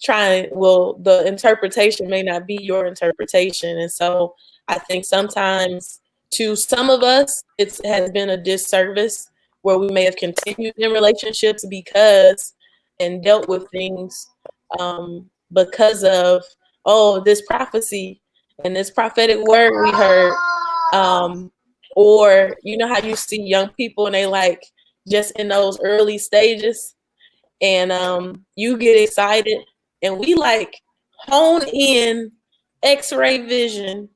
trying. Well, the interpretation may not be your interpretation. And so I think sometimes to some of us, it has been a disservice where we may have continued in relationships because and dealt with things because of, oh, this prophecy and this prophetic word we heard. Or you know how you see young people and they like just in those early stages, and you get excited, and we like hone in X-ray vision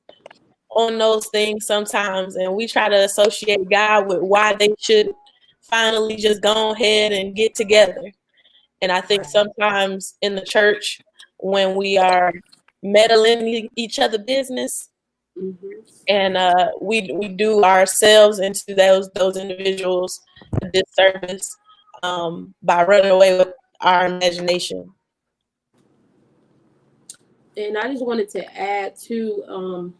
on those things sometimes, and we try to associate God with why they should finally just go ahead and get together. And I think sometimes in the church, when we are meddling each other business, and we do ourselves into those individuals a disservice by running away with our imagination. And I just wanted to add to,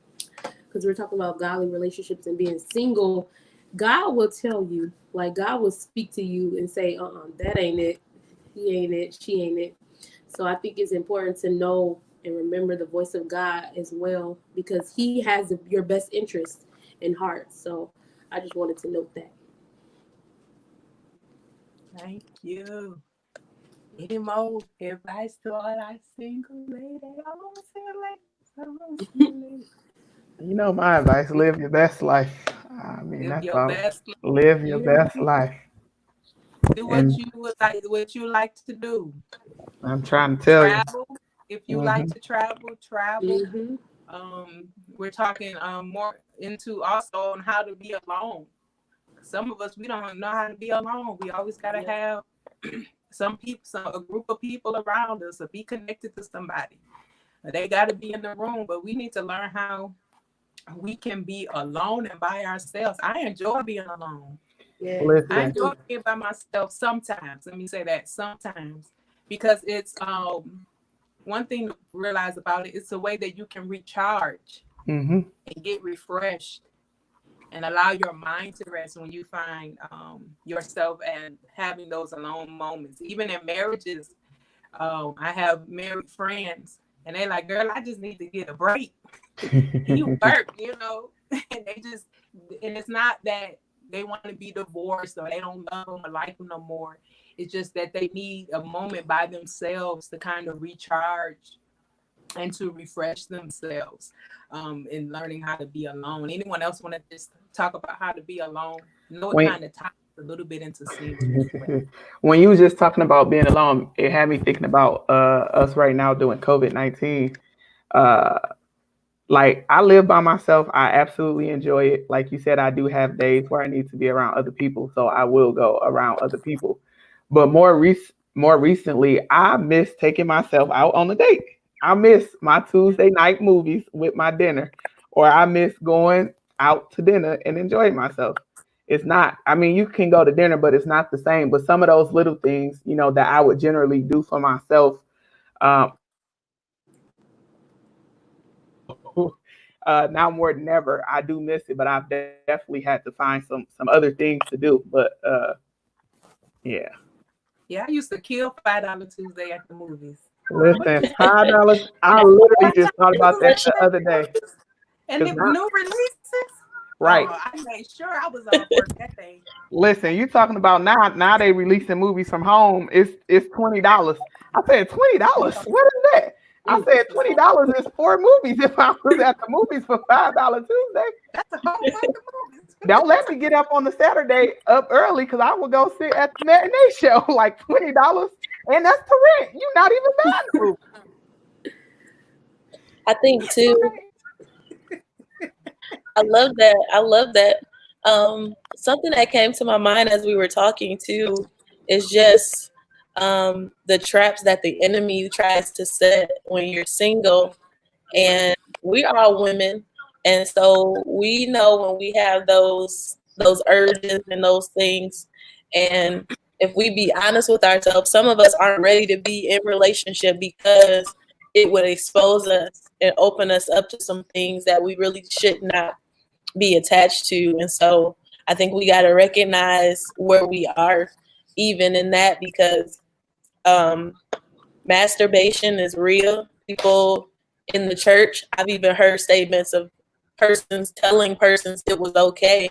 because we're talking about godly relationships and being single, God will tell you, like God will speak to you and say, that ain't it. He ain't it. She ain't it. So I think it's important to know and remember the voice of God as well, because he has your best interest in heart. So I just wanted to note that. Thank you. Any more advice to all our single ladies? You know my advice: live your best life. I mean, Live that's your all. best life. Live your best life. Do what you would like, what you like to do. I'm trying to tell Travel. If you like to travel. We're talking more into also on how to be alone. Some of us, we don't know how to be alone. We always got to have a group of people around us, or be connected to somebody. They got to be in the room, but we need to learn how we can be alone and by ourselves. I enjoy being alone. Yeah. I enjoy being by myself sometimes. Let me say that, sometimes, because it's one thing to realize about it. It's a way that you can recharge and get refreshed and allow your mind to rest when you find yourself and having those alone moments. Even in marriages, I have married friends, and they're like, "Girl, I just need to get a break." You work, and and it's not that they want to be divorced or they don't love them or like them no more. It's just that they need a moment by themselves to kind of recharge and to refresh themselves in learning how to be alone. Anyone else want to just talk about how to be alone? It kind of ties a little bit into singleness. When you was just talking about being alone, it had me thinking about us right now doing COVID-19. Like, I live by myself. I absolutely enjoy it. Like you said, I do have days where I need to be around other people, so I will go around other people. But more recently, I miss taking myself out on a date. I miss my Tuesday night movies with my dinner, or I miss going out to dinner and enjoying myself. It's not, I mean, you can go to dinner, but it's not the same. But some of those little things, that I would generally do for myself, now more than ever, I do miss it, but I've definitely had to find some other things to do. But yeah. Yeah, I used to kill $5 Tuesday at the movies. Listen, $5. I literally just thought about that the other day. And the new releases, right? I made sure I was off work that day. Listen, you talking about now they releasing movies from home. It's $20. I said $20. What is that? I said $20 is 4 movies if I was at the movies for $5 Tuesday. That's a whole bunch of movies. Don't let me get up on the Saturday up early, because I will go sit at the matinee show like $20, and that's to rent. You're not even buying the movie. I think too. I love that. Something that came to my mind as we were talking too is just the traps that the enemy tries to set when you're single. And we are women, and so we know when we have those urges and those things. And if we be honest with ourselves, some of us aren't ready to be in relationship because it would expose us and open us up to some things that we really should not be attached to. And so I think we got to recognize where we are even in that, because masturbation is real. People in the church, I've even heard statements of persons telling persons it was okay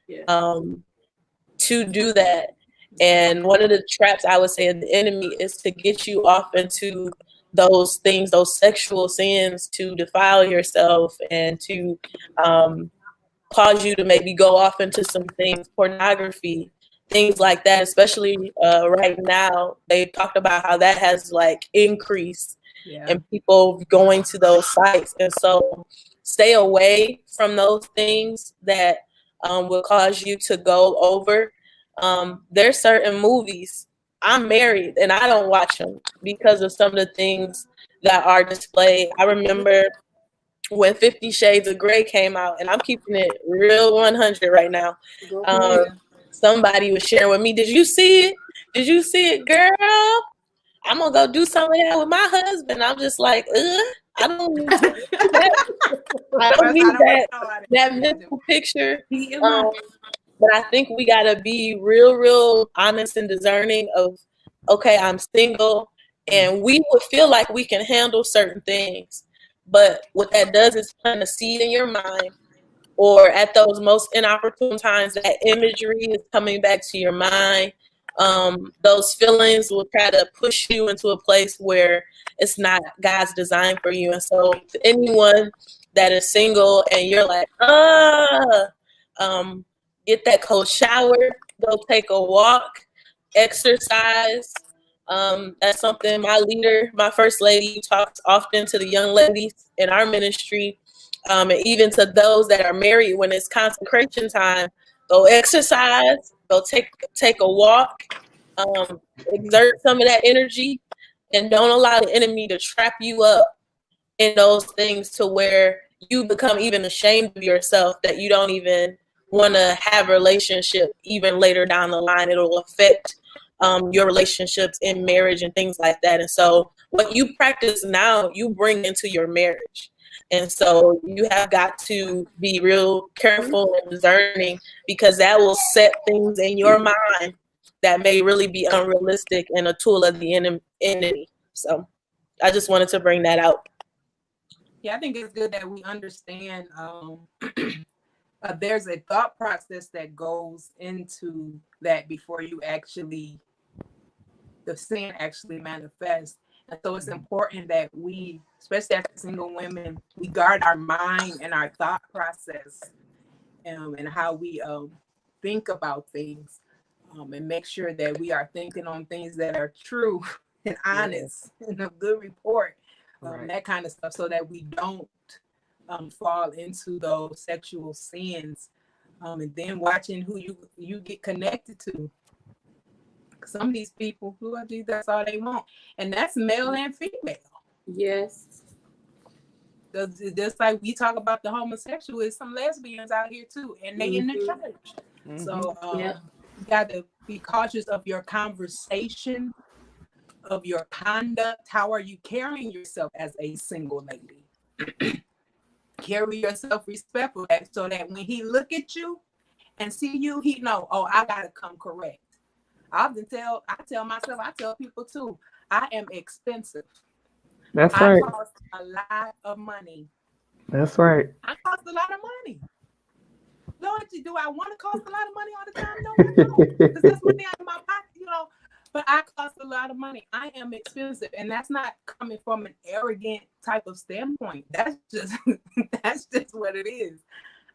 to do that. And one of the traps I would say of the enemy is to get you off into those things, those sexual sins, to defile yourself and to cause you to maybe go off into some things, pornography, things like that. Especially right now, they talked about how that has like increased and people going to those sites. And so stay away from those things that will cause you to go over. There's certain movies, I'm married and I don't watch them because of some of the things that are displayed. I remember when 50 Shades of Grey came out, and I'm keeping it real 100 right now. Somebody was sharing with me, did you see it? Did you see it, girl? I'm going to go do some of that with my husband. I'm just like, I don't need to do that. I don't need that mental picture. But I think we got to be real honest and discerning of, okay, I'm single, and we would feel like we can handle certain things. But what that does is plant a seed in your mind, or at those most inopportune times, that imagery is coming back to your mind. Those feelings will try to push you into a place where it's not God's design for you. And so to anyone that is single and you're like, get that cold shower, go take a walk, exercise. That's something my leader, my first lady, talks often to the young ladies in our ministry, and even to those that are married. When it's consecration time, go exercise, go take a walk, exert some of that energy, and don't allow the enemy to trap you up in those things to where you become even ashamed of yourself, that you don't even want to have a relationship even later down the line. It'll affect your relationships in marriage and things like that. And so what you practice now, you bring into your marriage. And so you have got to be real careful and discerning, because that will set things in your mind that may really be unrealistic and a tool of the enemy. So I just wanted to bring that out. Yeah, I think it's good that we understand there's a thought process that goes into that before you actually, the sin actually manifests. And so it's important that we, especially as single women, we guard our mind and our thought process, and how we think about things, and make sure that we are thinking on things that are true and honest and a good report, that kind of stuff, so that we don't fall into those sexual sins, and then watching who you get connected to. Some of these people who are just, that's all they want, and that's male and female. Yes. Just like we talk about the homosexuals, some lesbians out here too, and they in the church. So you got to be cautious of your conversation, of your conduct. How are you carrying yourself as a single lady? Carry yourself respectful, so that when he look at you and see you, he know, oh, I gotta come correct. I tell myself, I tell people too, I am expensive. That's right. I cost a lot of money. That's right. I cost a lot of money. Lord, do I want to cost a lot of money all the time? No, I don't. Because that's money out of my pocket, But I cost a lot of money. I am expensive, and that's not coming from an arrogant type of standpoint. That's just what it is.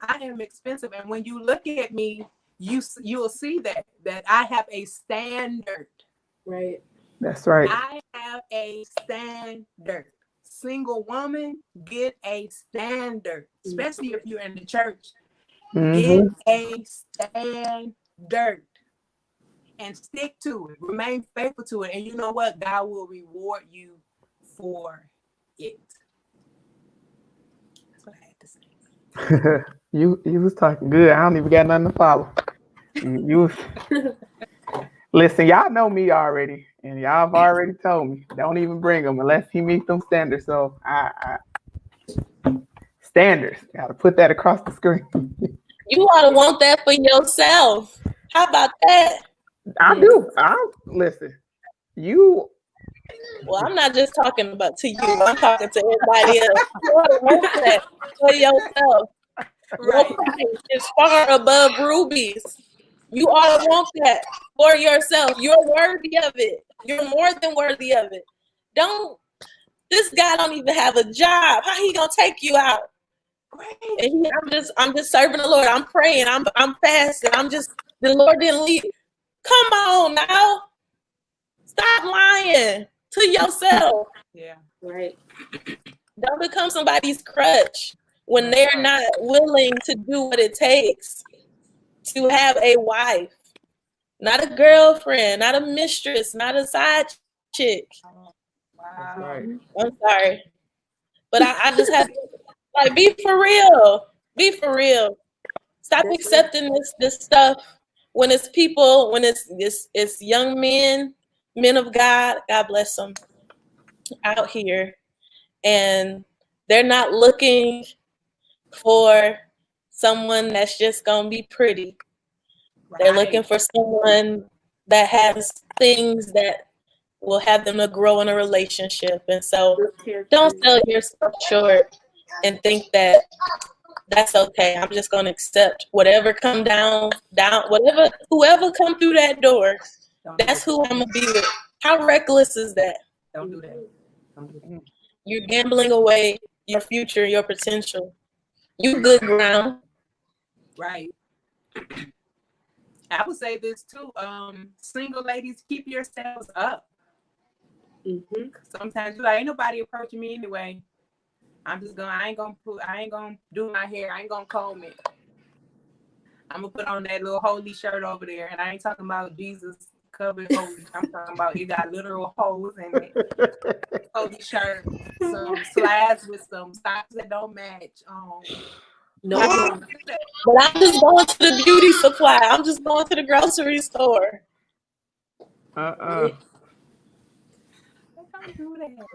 I am expensive, and when you look at me, you'll see that I have a standard. Right. That's right. I have a standard. Single woman, get a standard, especially if you're in the church. Get a standard and stick to it. Remain faithful to it, and you know what? God will reward you for it. That's what I had to say. You was talking good. I don't even got nothing to follow. You listen, y'all know me already, and y'all have already told me don't even bring him unless he meets them standards. So I Standards. Got to put that across the screen. You ought to want that for yourself. How about that? I do. Listen. You. Well, I'm not just talking about to you. I'm talking to everybody else. You ought to want that for yourself. Your price is far above rubies. You ought to want that for yourself. You're worthy of it. You're more than worthy of it. This guy don't even have a job. How he gonna take you out? And I'm just serving the Lord. I'm praying. I'm fasting. The Lord didn't leave. Come on now. Stop lying to yourself. Yeah. Right. Don't become somebody's crutch when they're not willing to do what it takes to have a wife, not a girlfriend, not a mistress, not a side chick. Wow. Right. I'm sorry. But I just have to, like, be for real. Be for real. Stop accepting this stuff when it's people, when it's young men of God bless them, out here, and they're not looking for someone that's just gonna be pretty. They're looking for someone that has things that will have them to grow in a relationship. And so don't sell yourself short and think that that's okay. I'm just gonna accept whatever come down, whoever come through that door, that's who I'm gonna be with. How reckless is that? Don't do that. Don't do that. You're gambling away your future, your potential. You good ground. Right. I would say this too. Single ladies, keep yourselves up. Sometimes you're like, ain't nobody approaching me anyway. I ain't gonna do my hair. I ain't gonna comb it. I'm gonna put on that little holy shirt over there. And I ain't talking about Jesus covered holy. I'm talking about you got literal holes in it. Holy shirt, some slides with some socks that don't match. No. But I'm just going to the beauty supply. I'm just going to the grocery store. Don't do that.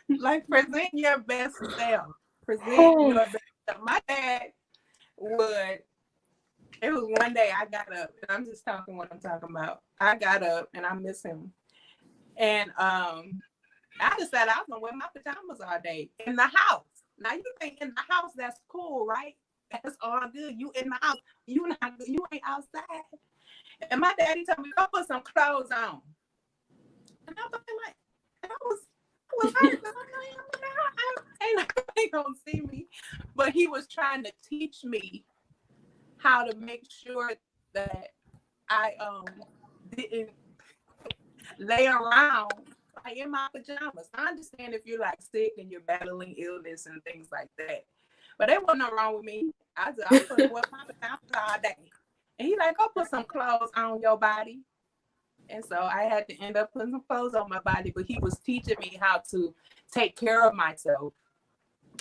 Like, present your best self. Present your best self. My dad it was one day I got up, and I'm just talking what I'm talking about. I got up and I miss him. And I decided I was gonna wear my pajamas all day in the house. Now you think in the house that's cool, right? That's all good. You in the house, you ain't outside. And my daddy told me, go put some clothes on. And I was like, I was hurt. Ain't nobody gonna see me. But he was trying to teach me how to make sure that I didn't lay around like in my pajamas. I understand if you're like sick and you're battling illness and things like that, but there wasn't no wrong with me. I put wear my pajamas all day, and he like, go put some clothes on your body. And so I had to end up putting some clothes on my body, but he was teaching me how to take care of myself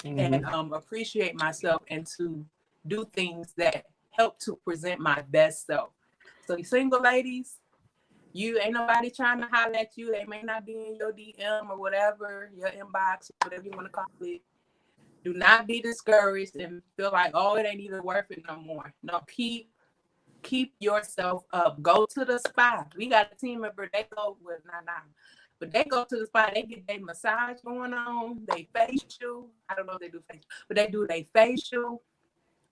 and appreciate myself and to do things that help to present my best self. So you single ladies, you ain't nobody trying to holler at you. They may not be in your DM or whatever, your inbox, whatever you want to call it. Do not be discouraged and feel like, oh, it ain't even worth it no more. No, keep yourself up. Go to the spa. We got a team member, they go with but they go to the spa, they get their massage going on, they facial. I don't know if they do facial, but they do their facial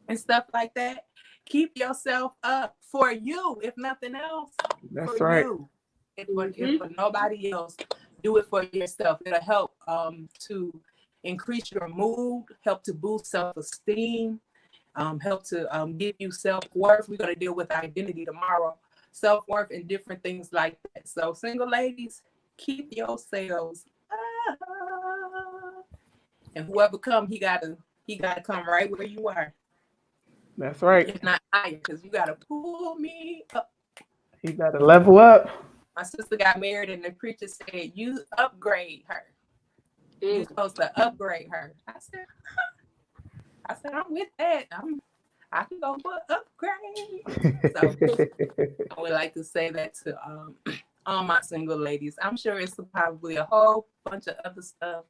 and stuff like that. Keep yourself up for you, if nothing else. That's for right. You. If for nobody else, do it for yourself. It'll help to increase your mood, help to boost self-esteem, help to give you self-worth. We're going to deal with identity tomorrow, self-worth and different things like that. So single ladies, keep yourselves up. And whoever come, he gotta come right where you are. That's right. If not higher, because you gotta pull me up. You gotta level up. My sister got married and the preacher said, you upgrade her. You're supposed to upgrade her. I said, I'm with that. I can go for upgrade. So I would like to say that to all my single ladies. I'm sure it's probably a whole bunch of other stuff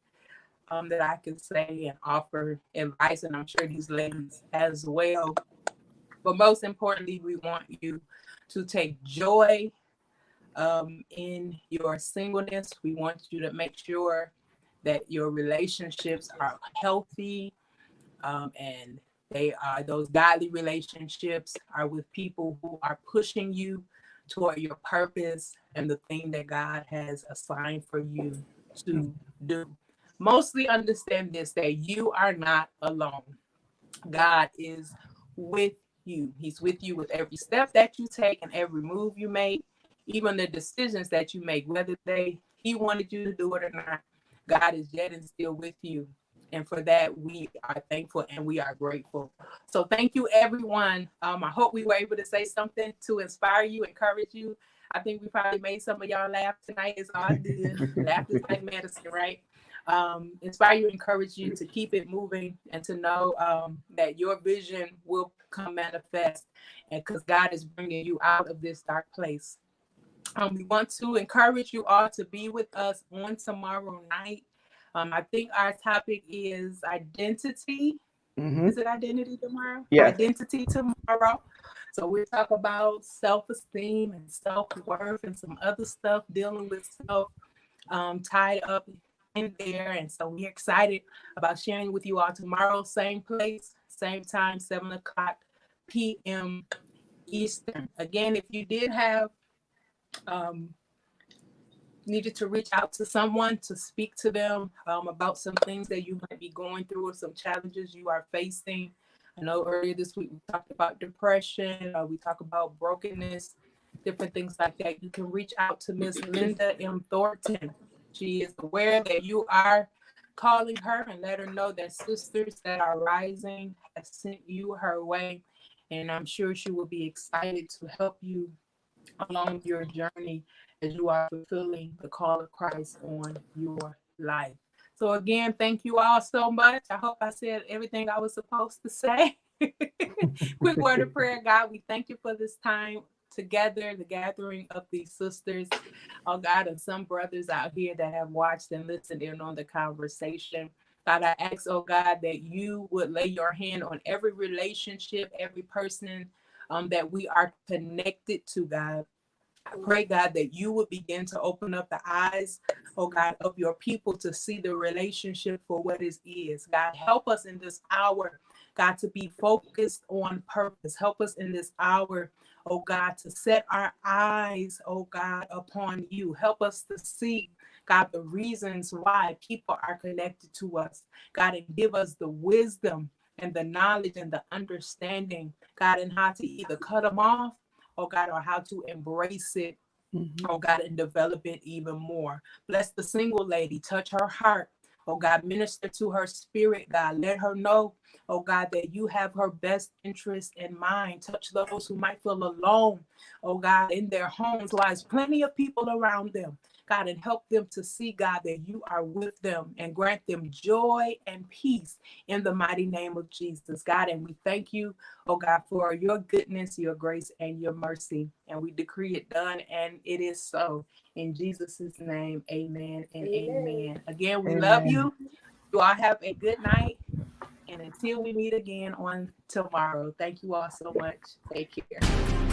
that I could say and offer advice, and I'm sure these ladies as well. But most importantly, we want you to take joy in your singleness. We want you to make sure that your relationships are healthy, and they are those godly relationships are with people who are pushing you toward your purpose and the thing that God has assigned for you to do. Mostly understand this, that you are not alone. God is with you. He's with you with every step that you take and every move you make, even the decisions that you make, whether he wanted you to do it or not. God is yet and still with you. And for that, we are thankful and we are grateful. So thank you, everyone. I hope we were able to say something to inspire you, encourage you. I think we probably made some of y'all laugh tonight. It's all good. Laughter is like medicine, right? Inspire you, encourage you to keep it moving and to know that your vision will come manifest, and because God is bringing you out of this dark place. We want to encourage you all to be with us on tomorrow night. I think our topic is identity. Mm-hmm. Is it identity tomorrow? Yes. Identity tomorrow. So we talk about self-esteem and self-worth and some other stuff dealing with self tied up in there. And so we're excited about sharing with you all tomorrow. Same place, same time, 7:00 p.m. Eastern. Again, if you did have needed to reach out to someone to speak to them about some things that you might be going through or some challenges you are facing. I know earlier this week we talked about depression, we talked about brokenness, different things like that. You can reach out to Miss Linda M. Thornton. She is aware that you are calling her, and let her know that Sisters That Are Rising has sent you her way. And I'm sure she will be excited to help you along your journey as you are fulfilling the call of Christ on your life. So again, thank you all so much. I hope I said everything I was supposed to say. Quick word of prayer. God, we thank you for this time together, the gathering of these sisters. Oh God, and some brothers out here that have watched and listened in on the conversation. God, I ask, oh God, that you would lay your hand on every relationship, every person that we are connected to, God. I pray, God, that you would begin to open up the eyes, oh God, of your people to see the relationship for what it is. God, help us in this hour, God, to be focused on purpose. Help us in this hour, oh God, to set our eyes, oh God, upon you. Help us to see, God, the reasons why people are connected to us. God, and give us the wisdom and the knowledge and the understanding, God, and how to either cut them off, oh God, or how to embrace it, oh God, and develop it even more. Bless the single lady, touch her heart, oh God, minister to her spirit, God. Let her know, oh God, that you have her best interest in mind. Touch those who might feel alone, oh God, in their homes, while there's plenty of people around them. God, and help them to see, God, that you are with them, and grant them joy and peace in the mighty name of Jesus, God. And we thank you, oh God, for your goodness, your grace, and your mercy. And we decree it done, and it is so. In Jesus' name, amen and amen. Again, we love you. You all have a good night. And until we meet again on tomorrow, thank you all so much. Take care.